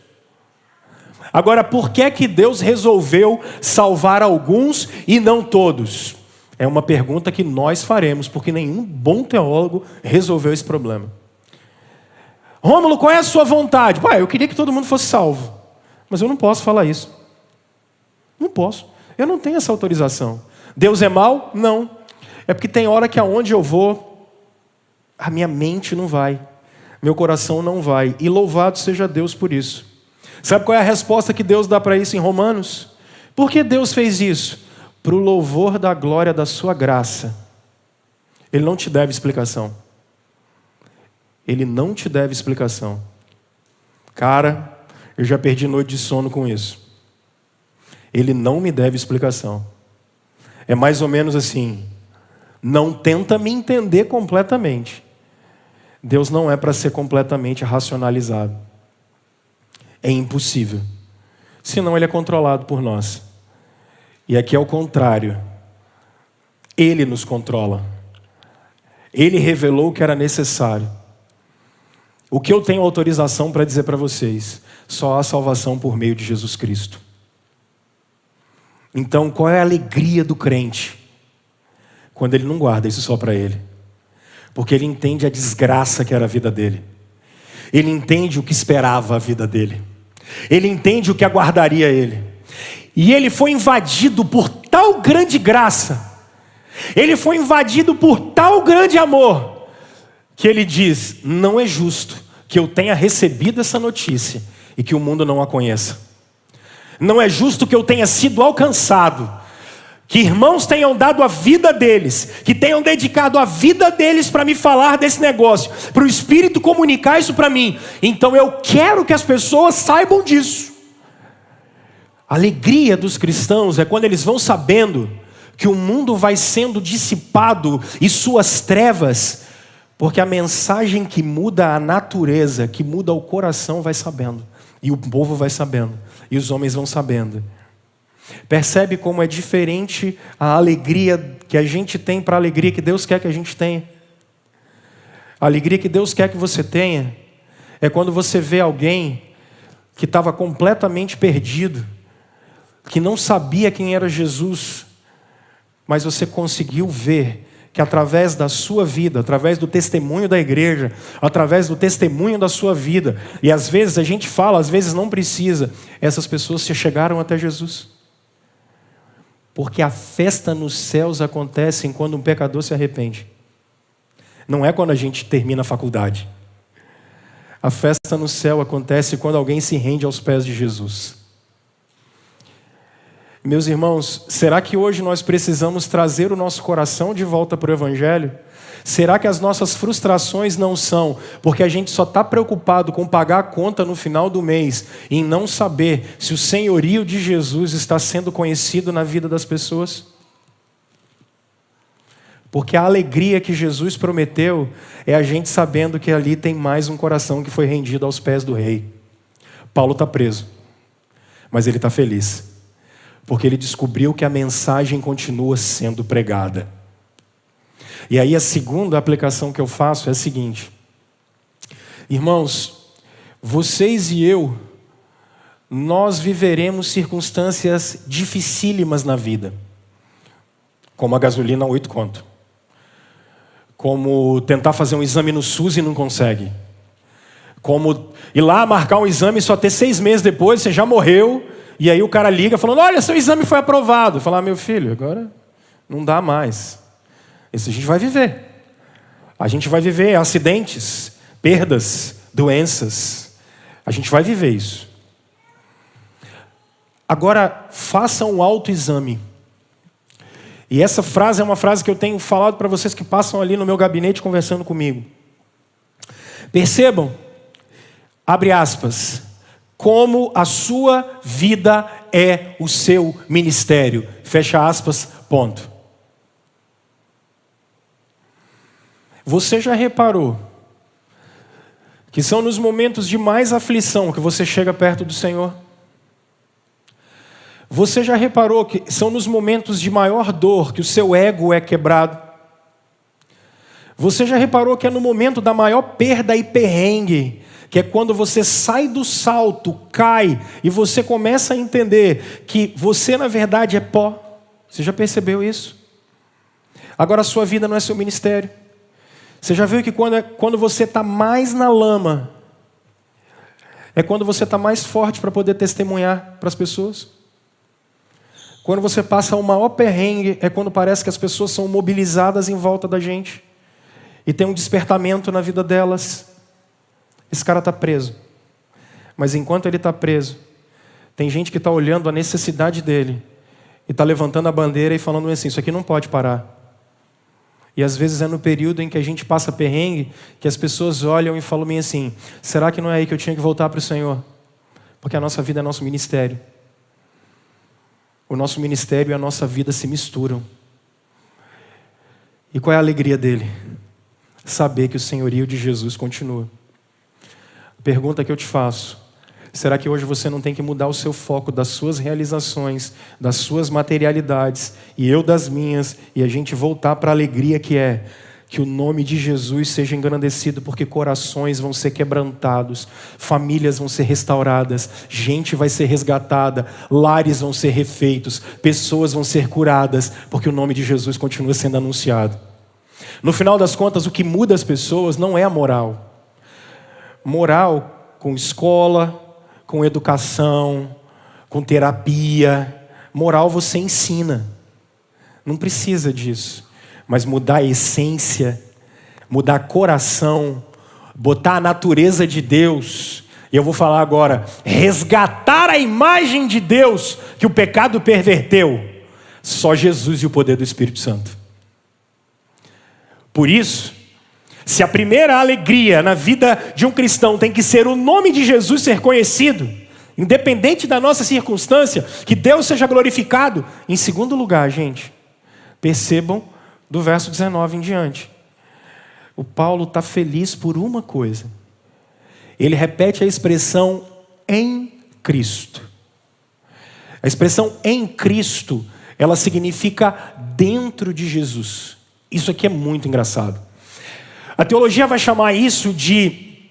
Speaker 1: Agora, por que que Deus resolveu salvar alguns e não todos? É uma pergunta que nós faremos, porque nenhum bom teólogo resolveu esse problema. Rômulo, qual é a sua vontade? Pai, eu queria que todo mundo fosse salvo. Mas eu não posso falar isso. Não posso. Eu não tenho essa autorização. Deus é mau? Não. É porque tem hora que aonde eu vou, a minha mente não vai. Meu coração não vai. E louvado seja Deus por isso. Sabe qual é a resposta que Deus dá para isso em Romanos? Por que Deus fez isso? Para o louvor da glória da sua graça. Ele não te deve explicação. Ele não te deve explicação. Cara, eu já perdi noite de sono com isso. Ele não me deve explicação. É mais ou menos assim: não tenta me entender completamente. Deus não é para ser completamente racionalizado. É impossível. Senão ele é controlado por nós. E aqui é o contrário. Ele nos controla. Ele revelou o que era necessário. O que eu tenho autorização para dizer para vocês? Só há salvação por meio de Jesus Cristo. Então, qual é a alegria do crente? Quando ele não guarda isso só para ele. Porque ele entende a desgraça que era a vida dele. Ele entende o que esperava a vida dele. Ele entende o que aguardaria ele. E ele foi invadido por tal grande graça. Ele foi invadido por tal grande amor. Que ele diz, não é justo que eu tenha recebido essa notícia e que o mundo não a conheça. Não é justo que eu tenha sido alcançado, que irmãos tenham dado a vida deles, que tenham dedicado a vida deles para me falar desse negócio, para o Espírito comunicar isso para mim. Então eu quero que as pessoas saibam disso. A alegria dos cristãos é quando eles vão sabendo que o mundo vai sendo dissipado e suas trevas, porque a mensagem que muda a natureza, que muda o coração, vai sabendo. E o povo vai sabendo. E os homens vão sabendo. Percebe como é diferente a alegria que a gente tem para a alegria que Deus quer que a gente tenha? A alegria que Deus quer que você tenha é quando você vê alguém que estava completamente perdido, que não sabia quem era Jesus, mas você conseguiu ver que através da sua vida, através do testemunho da igreja, através do testemunho da sua vida, e às vezes a gente fala, às vezes não precisa, essas pessoas se chegaram até Jesus. Porque a festa nos céus acontece quando um pecador se arrepende. Não é quando a gente termina a faculdade. A festa no céu acontece quando alguém se rende aos pés de Jesus. Meus irmãos, será que hoje nós precisamos trazer o nosso coração de volta para o Evangelho? Será que as nossas frustrações não são porque a gente só está preocupado com pagar a conta no final do mês e em não saber se o senhorio de Jesus está sendo conhecido na vida das pessoas? Porque a alegria que Jesus prometeu é a gente sabendo que ali tem mais um coração que foi rendido aos pés do rei. Paulo está preso, mas ele está feliz. Porque ele descobriu que a mensagem continua sendo pregada. E aí a segunda aplicação que eu faço é a seguinte. Irmãos, vocês e eu, nós viveremos circunstâncias dificílimas na vida. Como a gasolina a 8 conto. Como tentar fazer um exame no SUS e não consegue. Como ir lá marcar um exame e só ter 6 meses depois, você já morreu. E aí o cara liga falando, olha, seu exame foi aprovado. Falar, meu filho, agora não dá mais. Isso a gente vai viver. A gente vai viver acidentes, perdas, doenças. A gente vai viver isso. Agora, faça um autoexame. E essa frase é uma frase que eu tenho falado para vocês que passam ali no meu gabinete conversando comigo. Percebam, abre aspas, como a sua vida é o seu ministério. Fecha aspas, ponto. Você já reparou que são nos momentos de mais aflição que você chega perto do Senhor? Você já reparou que são nos momentos de maior dor que o seu ego é quebrado? Você já reparou que é no momento da maior perda e perrengue, que é quando você sai do salto, cai, e você começa a entender que você na verdade é pó? Você já percebeu isso? Agora a sua vida não é seu ministério. Você já viu que quando você está mais na lama, é quando você está mais forte para poder testemunhar para as pessoas? Quando você passa o maior perrengue, é quando parece que as pessoas são mobilizadas em volta da gente. E tem um despertamento na vida delas. Esse cara está preso. Mas enquanto ele está preso, tem gente que está olhando a necessidade dele. E está levantando a bandeira e falando assim, isso aqui não pode parar. E às vezes é no período em que a gente passa perrengue, que as pessoas olham e falam bem assim, será que não é aí que eu tinha que voltar para o Senhor? Porque a nossa vida é nosso ministério. O nosso ministério e a nossa vida se misturam. E qual é a alegria dele? Saber que o senhorio de Jesus continua. A pergunta que eu te faço, Será que hoje você não tem que mudar o seu foco das suas realizações, das suas materialidades, e eu das minhas, e a gente voltar para a alegria que é que o nome de Jesus seja engrandecido, porque corações vão ser quebrantados, famílias vão ser restauradas, gente vai ser resgatada, lares vão ser refeitos, pessoas vão ser curadas, porque o nome de Jesus continua sendo anunciado. No final das contas, o que muda as pessoas não é a moral. Moral com escola, com educação, com terapia. Moral você ensina. Não precisa disso. Mas mudar a essência, mudar coração, botar a natureza de Deus. E eu vou falar agora, resgatar a imagem de Deus que o pecado perverteu. Só Jesus e o poder do Espírito Santo. Por isso, se a primeira alegria na vida de um cristão tem que ser o nome de Jesus ser conhecido, independente da nossa circunstância, que Deus seja glorificado. Em segundo lugar, gente, percebam do verso 19 em diante. O Paulo está feliz por uma coisa. Ele repete a expressão em Cristo. A expressão em Cristo, ela significa dentro de Jesus. Isso aqui é muito engraçado. A teologia vai chamar isso de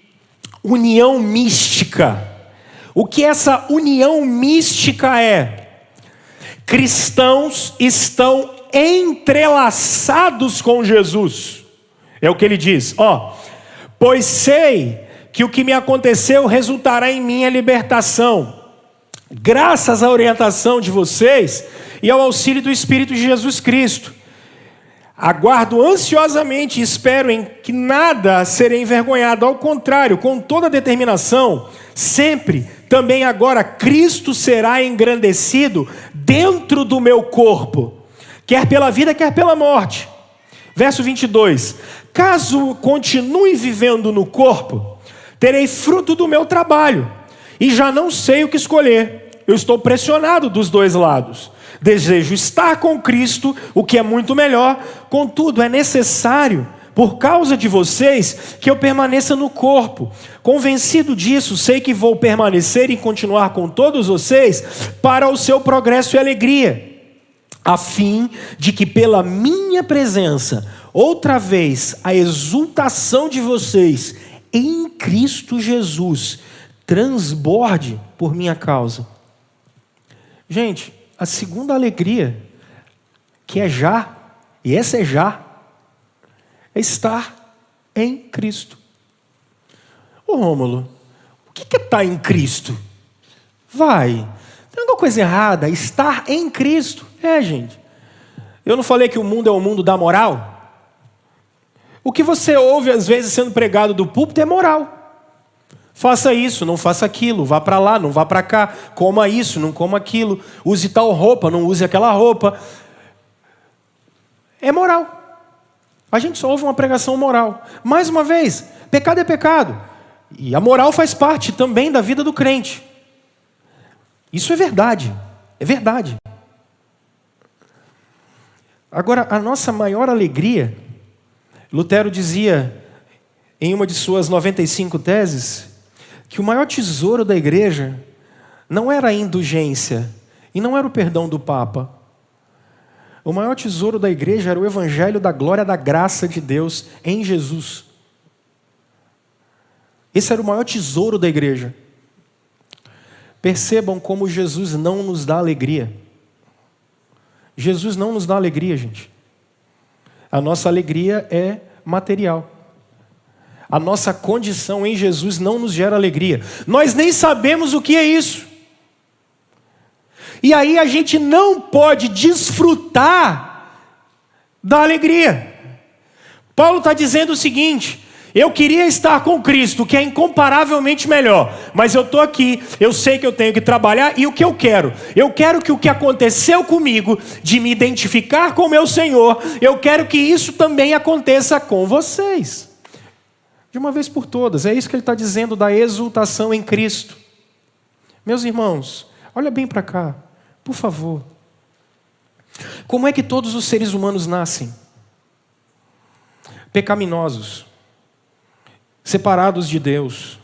Speaker 1: união mística. O que essa união mística é? Cristãos estão entrelaçados com Jesus. É o que ele diz. Pois sei que o que me aconteceu resultará em minha libertação, graças à orientação de vocês e ao auxílio do Espírito de Jesus Cristo. Aguardo ansiosamente e espero em que nada serei envergonhado. Ao contrário, com toda determinação, sempre, também agora, Cristo será engrandecido dentro do meu corpo, quer pela vida, quer pela morte. Verso 22. Caso continue vivendo no corpo, terei fruto do meu trabalho, e já não sei o que escolher. Eu estou pressionado dos dois lados. Desejo estar com Cristo, o que é muito melhor. Contudo, é necessário, por causa de vocês, que eu permaneça no corpo. Convencido disso, sei que vou permanecer e continuar com todos vocês para o seu progresso e alegria, a fim de que pela minha presença, outra vez, a exultação de vocês em Cristo Jesus transborde por minha causa. Gente, a segunda alegria, que é já, e essa é já, é estar em Cristo. Ô Rômulo, o que é estar em Cristo? Tem alguma coisa errada? Estar em Cristo. Gente. Eu não falei que o mundo é o mundo da moral? O que você ouve às vezes sendo pregado do púlpito é moral. Faça isso, não faça aquilo, vá para lá, não vá para cá, coma isso, não coma aquilo, use tal roupa, não use aquela roupa. É moral. A gente só ouve uma pregação moral. Mais uma vez, pecado é pecado. E a moral faz parte também da vida do crente. Isso é verdade. É verdade. Agora, a nossa maior alegria, Lutero dizia em uma de suas 95 teses, que o maior tesouro da igreja não era a indulgência e não era o perdão do Papa. O maior tesouro da igreja era o evangelho da glória da graça de Deus em Jesus. Esse era o maior tesouro da igreja. Percebam como Jesus não nos dá alegria. Jesus não nos dá alegria, gente. A nossa alegria é material. A nossa condição em Jesus não nos gera alegria. Nós nem sabemos o que é isso. E aí a gente não pode desfrutar da alegria. Paulo está dizendo o seguinte: eu queria estar com Cristo, que é incomparavelmente melhor, mas eu estou aqui, eu sei que eu tenho que trabalhar, e o que eu quero? Eu quero que o que aconteceu comigo, de me identificar com o meu Senhor, eu quero que isso também aconteça com vocês. De uma vez por todas, é isso que ele está dizendo da exultação em Cristo. Meus irmãos, olha bem para cá, por favor. Como é que todos os seres humanos nascem? Pecaminosos, separados de Deus,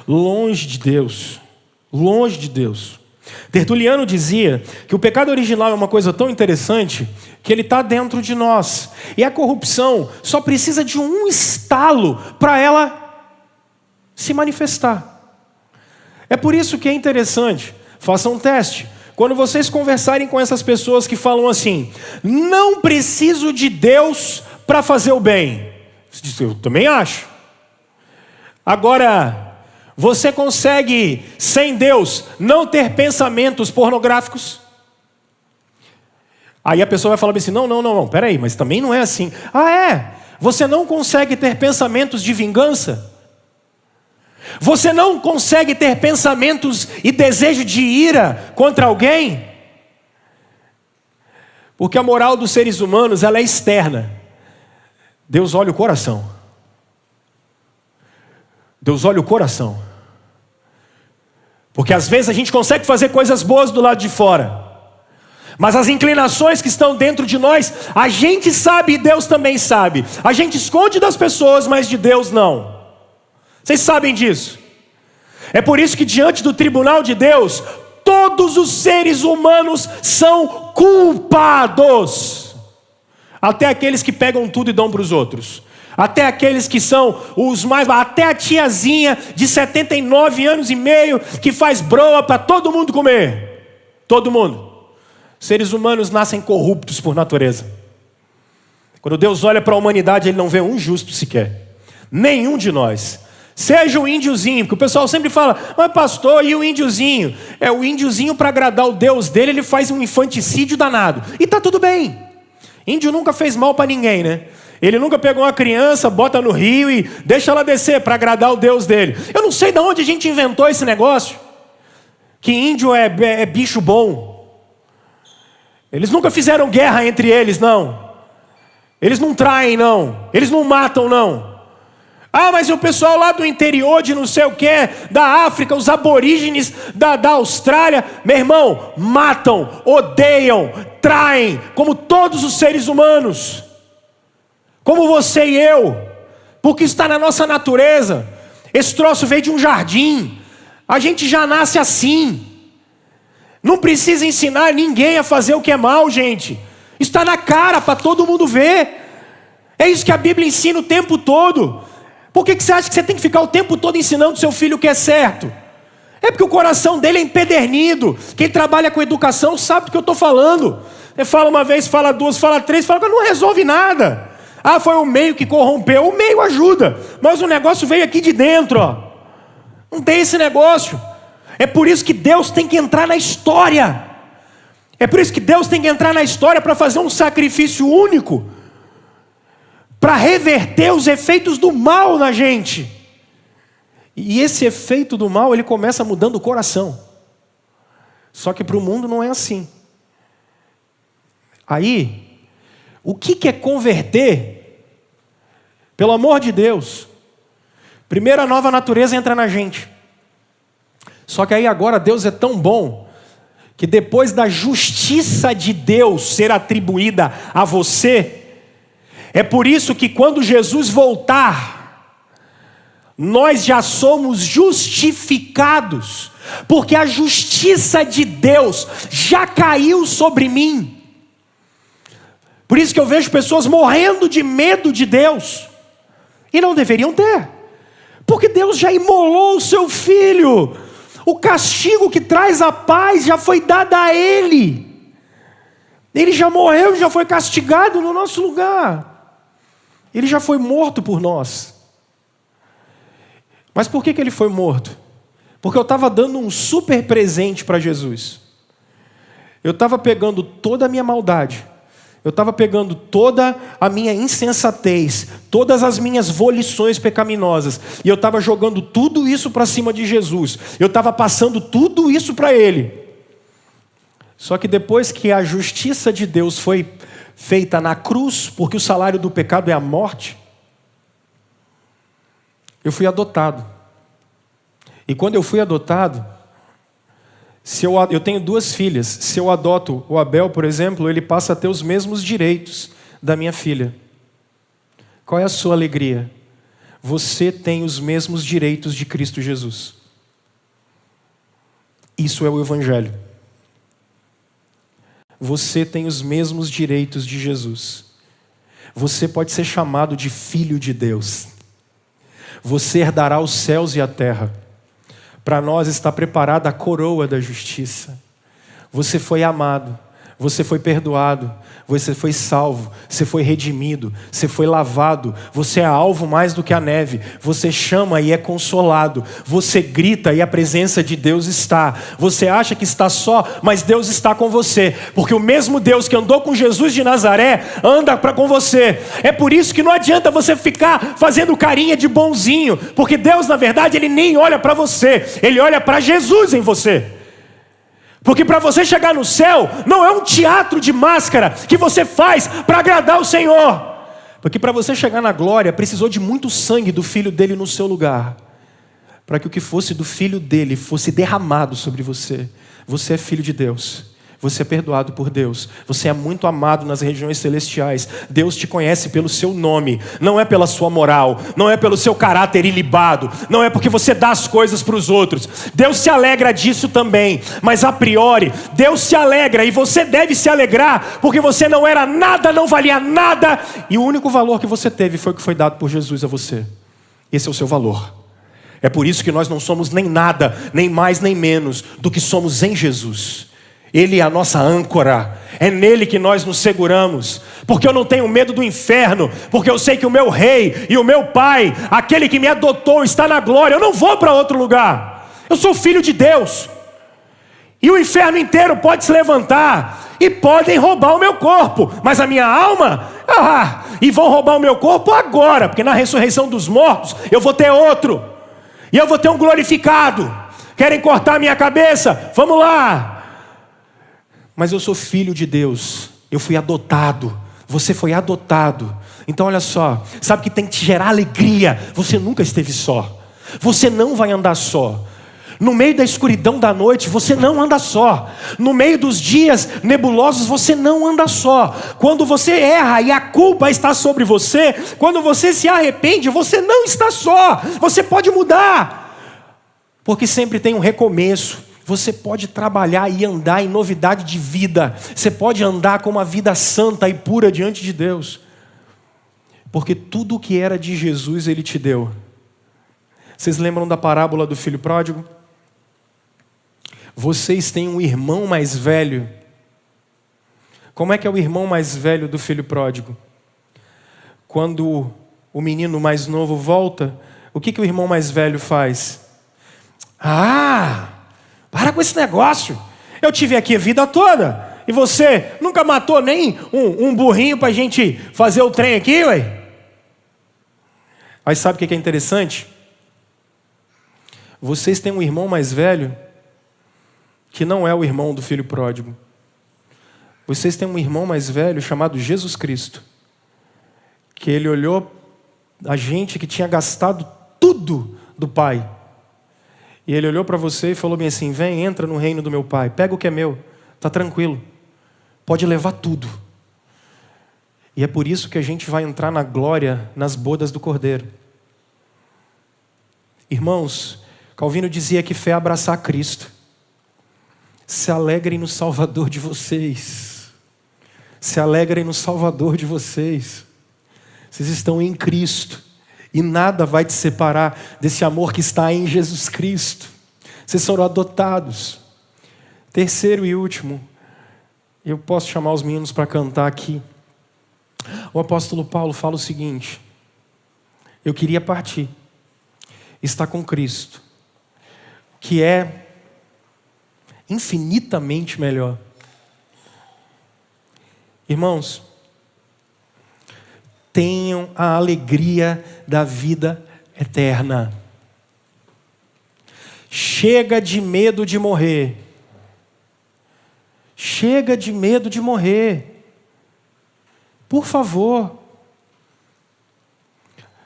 Speaker 1: longe de Deus, Longe de Deus. Tertuliano dizia que o pecado original é uma coisa tão interessante que ele está dentro de nós. E a corrupção só precisa de um estalo para ela se manifestar. É por isso que é interessante. Façam um teste. Quando vocês conversarem com essas pessoas que falam assim: não preciso de Deus para fazer o bem. Eu também acho. Agora, você consegue, sem Deus, não ter pensamentos pornográficos? Aí a pessoa vai falar assim: não, peraí, mas também não é assim. Ah, é? Você não consegue ter pensamentos de vingança? Você não consegue ter pensamentos e desejo de ira contra alguém? Porque a moral dos seres humanos, ela é externa. Deus olha o coração. Deus olha o coração. Porque às vezes a gente consegue fazer coisas boas do lado de fora, mas as inclinações que estão dentro de nós, a gente sabe e Deus também sabe. A gente esconde das pessoas, mas de Deus não. Vocês sabem disso. É por isso que diante do tribunal de Deus, todos os seres humanos são culpados. Até aqueles que pegam tudo e dão para os outros. Até aqueles que são os mais... Até a tiazinha de 79 anos e meio que faz broa para todo mundo comer. Todo mundo. Seres humanos nascem corruptos por natureza. Quando Deus olha para a humanidade, Ele não vê um justo sequer. Nenhum de nós. Seja o índiozinho, porque o pessoal sempre fala: mas pastor, e o índiozinho? É o índiozinho, para agradar o Deus dele, ele faz um infanticídio danado. E tá tudo bem. Índio nunca fez mal para ninguém, né? Ele nunca pegou uma criança, bota no rio e deixa ela descer para agradar o Deus dele. Eu não sei de onde a gente inventou esse negócio, que índio é bicho bom. Eles nunca fizeram guerra entre eles, não. Eles não traem, não. Eles não matam, não. Ah, mas e o pessoal lá do interior de não sei o que, da África, os aborígenes da Austrália, meu irmão, matam, odeiam, traem, como todos os seres humanos. Como você e eu, porque está na nossa natureza. Esse troço veio de um jardim. A gente já nasce assim. Não precisa ensinar ninguém a fazer o que é mal, gente. Está na cara para todo mundo ver. É isso que a Bíblia ensina o tempo todo. Por que você acha que você tem que ficar o tempo todo ensinando seu filho o que é certo? É porque o coração dele é empedernido. Quem trabalha com educação sabe do que eu estou falando. Você fala uma vez, fala duas, fala três, fala que não resolve nada. Ah, foi o meio que corrompeu. O meio ajuda, mas o negócio veio aqui de dentro, ó. Não tem esse negócio. É por isso que Deus tem que entrar na história. É por isso que Deus tem que entrar na história para fazer um sacrifício único, para reverter os efeitos do mal na gente. E esse efeito do mal, ele começa mudando o coração. Só que para o mundo não é assim. Aí, o que é converter? Pelo amor de Deus, primeiro a nova natureza entra na gente. Só que aí agora Deus é tão bom, que depois da justiça de Deus ser atribuída a você, é por isso que quando Jesus voltar, nós já somos justificados, porque a justiça de Deus já caiu sobre mim. Por isso que eu vejo pessoas morrendo de medo de Deus, e não deveriam ter, porque Deus já imolou o seu filho. O castigo que traz a paz já foi dado a Ele. Ele já morreu, já foi castigado no nosso lugar. Ele já foi morto por nós. Mas por que Ele foi morto? Porque eu estava dando um super presente para Jesus. Eu estava pegando toda a minha maldade. Eu estava pegando toda a minha insensatez, todas as minhas volições pecaminosas, e eu estava jogando tudo isso para cima de Jesus. Eu estava passando tudo isso para Ele. Só que depois que a justiça de Deus foi feita na cruz, porque o salário do pecado é a morte, eu fui adotado. E quando eu fui adotado, eu tenho 2 filhas. Se eu adoto o Abel, por exemplo, ele passa a ter os mesmos direitos da minha filha. Qual é a sua alegria? Você tem os mesmos direitos de Cristo Jesus. Isso é o Evangelho. Você tem os mesmos direitos de Jesus. Você pode ser chamado de filho de Deus. Você herdará os céus e a terra. Para nós está preparada a coroa da justiça. Você foi amado, você foi perdoado, você foi salvo, você foi redimido, você foi lavado, você é alvo mais do que a neve, você chama e é consolado, você grita e a presença de Deus está. Você acha que está só, mas Deus está com você, porque o mesmo Deus que andou com Jesus de Nazaré, anda com você. É por isso que não adianta você ficar fazendo carinha de bonzinho, porque Deus, na verdade, Ele nem olha para você, Ele olha para Jesus em você. Porque para você chegar no céu, não é um teatro de máscara que você faz para agradar o Senhor. Porque para você chegar na glória, precisou de muito sangue do Filho dele no seu lugar. Para que o que fosse do Filho dele fosse derramado sobre você. Você é filho de Deus. Você é perdoado por Deus. Você é muito amado nas regiões celestiais. Deus te conhece pelo seu nome. Não é pela sua moral. Não é pelo seu caráter ilibado. Não é porque você dá as coisas para os outros. Deus se alegra disso também. Mas a priori, Deus se alegra. E você deve se alegrar. Porque você não era nada, não valia nada. E o único valor que você teve foi o que foi dado por Jesus a você. Esse é o seu valor. É por isso que nós não somos nem nada, nem mais nem menos do que somos em Jesus. Ele é a nossa âncora, é nele que nós nos seguramos, porque eu não tenho medo do inferno, porque eu sei que o meu rei e o meu pai, aquele que me adotou, está na glória. Eu não vou para outro lugar, eu sou filho de Deus, e o inferno inteiro pode se levantar, e podem roubar o meu corpo, mas a minha alma, e vão roubar o meu corpo agora, porque na ressurreição dos mortos, eu vou ter outro, e eu vou ter um glorificado. Querem cortar a minha cabeça? Vamos lá. Mas eu sou filho de Deus, eu fui adotado, você foi adotado. Então olha só, sabe que tem que te gerar alegria? Você nunca esteve só, você não vai andar só. No meio da escuridão da noite, você não anda só. No meio dos dias nebulosos, você não anda só. Quando você erra e a culpa está sobre você, quando você se arrepende, você não está só. Você pode mudar, porque sempre tem um recomeço. Você pode trabalhar e andar em novidade de vida. Você pode andar com uma vida santa e pura diante de Deus. Porque tudo o que era de Jesus, Ele te deu. Vocês lembram da parábola do filho pródigo? Vocês têm um irmão mais velho. Como é que é o irmão mais velho do filho pródigo? Quando o menino mais novo volta, o que o irmão mais velho faz? Para com esse negócio. Eu tive aqui a vida toda. E você nunca matou nem um burrinho para a gente fazer o trem aqui, ué? Aí sabe o que é interessante? Vocês têm um irmão mais velho que não é o irmão do filho pródigo. Vocês têm um irmão mais velho chamado Jesus Cristo. Que Ele olhou a gente que tinha gastado tudo do Pai. E Ele olhou para você e falou bem assim: vem, entra no reino do meu Pai. Pega o que é meu, está tranquilo. Pode levar tudo. E é por isso que a gente vai entrar na glória nas bodas do Cordeiro. Irmãos, Calvino dizia que fé é abraçar Cristo. Se alegrem no Salvador de vocês. Se alegrem no Salvador de vocês. Vocês estão em Cristo. E nada vai te separar desse amor que está em Jesus Cristo. Vocês foram adotados. Terceiro e último, eu posso chamar os meninos para cantar aqui. O apóstolo Paulo fala o seguinte: eu queria partir, estar com Cristo, que é infinitamente melhor. Irmãos, tenham a alegria da vida eterna. Chega de medo de morrer. Chega de medo de morrer. Por favor.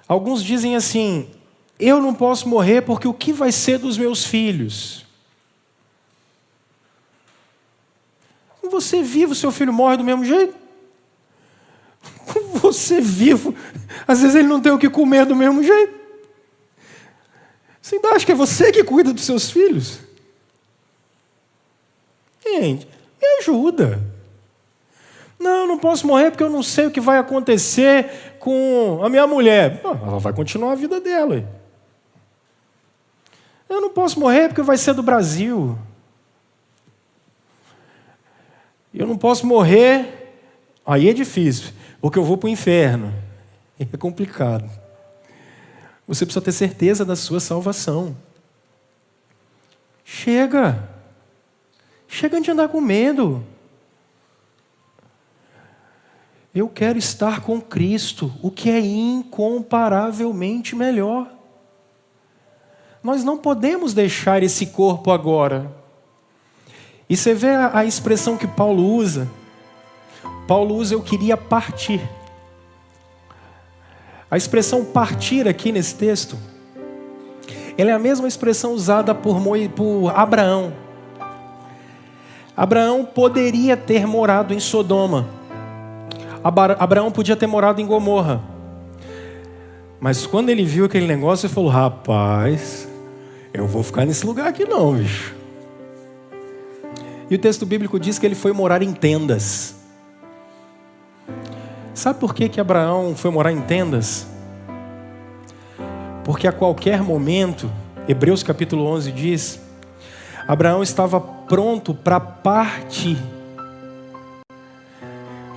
Speaker 1: Alguns dizem assim: eu não posso morrer porque o que vai ser dos meus filhos? Você vivo, seu filho morre do mesmo jeito. Você vivo, às vezes ele não tem o que comer do mesmo jeito. Você ainda acha que é você que cuida dos seus filhos? gente, me ajuda. Não, eu não posso morrer porque eu não sei o que vai acontecer com a minha mulher. Ela vai continuar a vida dela. Eu não posso morrer porque vai ser do Brasil. Eu não posso morrer, aí é difícil, porque eu vou para o inferno. É complicado. Você precisa ter certeza da sua salvação. Chega de andar com medo. Eu quero estar com Cristo, o que é incomparavelmente melhor. Nós não podemos deixar esse corpo agora. E você vê a expressão que Paulo usa. Paulo usa, eu queria partir. A expressão partir aqui nesse texto, ela é a mesma expressão usada por Abraão. Abraão poderia ter morado em Sodoma. Abraão podia ter morado em Gomorra. Mas quando ele viu aquele negócio, ele falou, rapaz, eu vou ficar nesse lugar aqui não, bicho. E o texto bíblico diz que ele foi morar em tendas. Sabe por que Abraão foi morar em tendas? Porque a qualquer momento, Hebreus capítulo 11 diz, Abraão estava pronto para partir.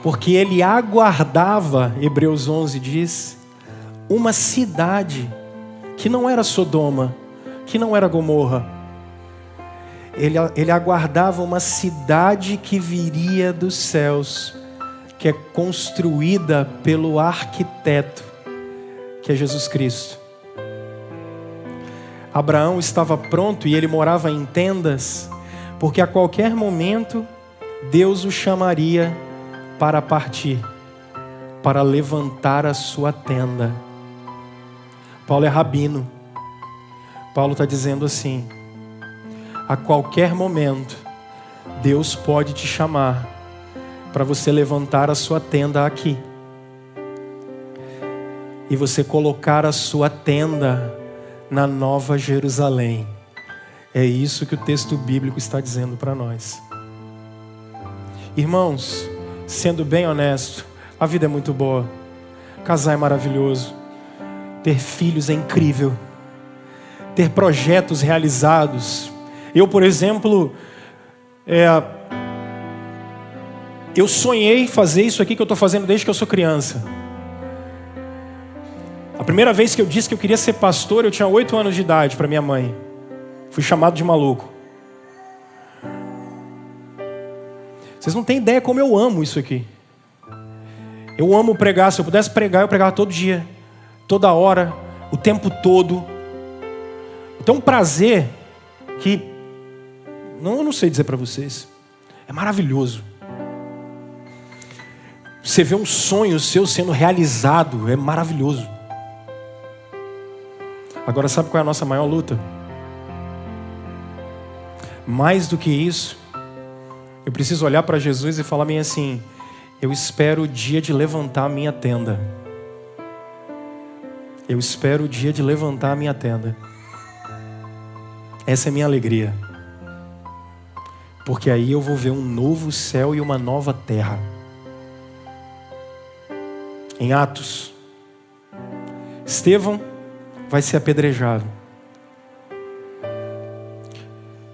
Speaker 1: Porque ele aguardava, Hebreus 11 diz, uma cidade que não era Sodoma, que não era Gomorra. Ele aguardava uma cidade que viria dos céus, que é construída pelo arquiteto, que é Jesus Cristo. Abraão estava pronto e ele morava em tendas, porque a qualquer momento Deus o chamaria para partir, para levantar a sua tenda. Paulo é rabino. Paulo está dizendo assim, a qualquer momento, Deus pode te chamar para você levantar a sua tenda aqui. E você colocar a sua tenda na Nova Jerusalém. É isso que o texto bíblico está dizendo para nós. Irmãos, sendo bem honesto, a vida é muito boa. Casar é maravilhoso. Ter filhos é incrível. Ter projetos realizados. Eu, por exemplo, eu sonhei fazer isso aqui que eu estou fazendo desde que eu sou criança. A primeira vez que eu disse que eu queria ser pastor, eu tinha 8 anos de idade para minha mãe. Fui chamado de maluco. Vocês não têm ideia como eu amo isso aqui. Eu amo pregar. Se eu pudesse pregar, eu pregava todo dia, toda hora, o tempo todo. Eu tenho um prazer que eu não sei dizer para vocês. É maravilhoso. Você vê um sonho seu sendo realizado, é maravilhoso. Agora, sabe qual é a nossa maior luta? Mais do que isso, eu preciso olhar para Jesus e falar bem assim, eu espero o dia de levantar a minha tenda. Eu espero o dia de levantar a minha tenda. Essa é a minha alegria. Porque aí eu vou ver um novo céu e uma nova terra. Em Atos, Estevão vai ser apedrejado.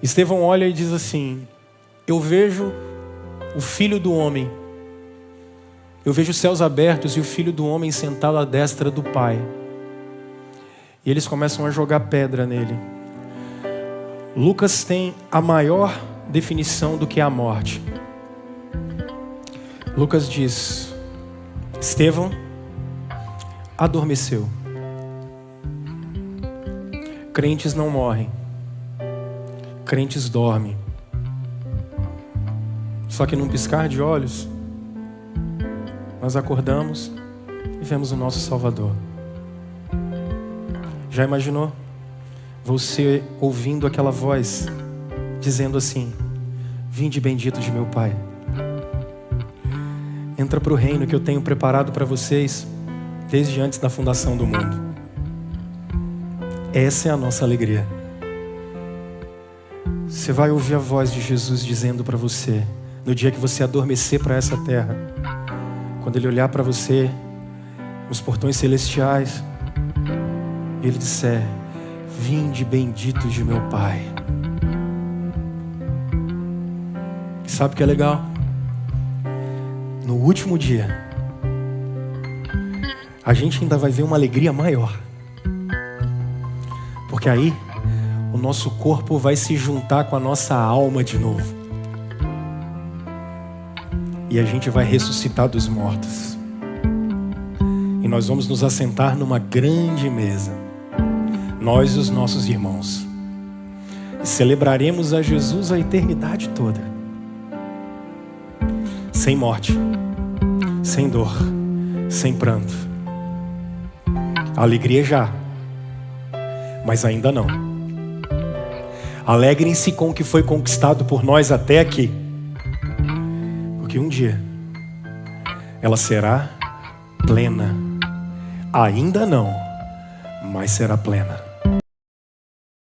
Speaker 1: Estevão olha e diz assim, eu vejo o Filho do Homem, eu vejo os céus abertos e o Filho do Homem sentado à destra do Pai. E eles começam a jogar pedra nele. Lucas tem a maior definição do que é a morte. Lucas diz, Estevão adormeceu. Crentes não morrem. Crentes dormem. Só que num piscar de olhos, nós acordamos e vemos o nosso Salvador. Já imaginou? Você ouvindo aquela voz, dizendo assim, vinde bendito de meu Pai. Entra para o reino que eu tenho preparado para vocês desde antes da fundação do mundo. Essa é a nossa alegria. Você vai ouvir a voz de Jesus dizendo para você, no dia que você adormecer para essa terra, quando Ele olhar para você, nos portões celestiais, e Ele disser: vinde bendito de meu Pai. E sabe o que é legal? No último dia, a gente ainda vai ver uma alegria maior. Porque aí, o nosso corpo vai se juntar com a nossa alma de novo. E a gente vai ressuscitar dos mortos. E nós vamos nos assentar numa grande mesa, nós e os nossos irmãos. E celebraremos a Jesus a eternidade toda. Sem morte, sem dor, sem pranto. A alegria já, mas ainda não. Alegrem-se com o que foi conquistado por nós até aqui, porque um dia ela será plena. Ainda não, mas será plena.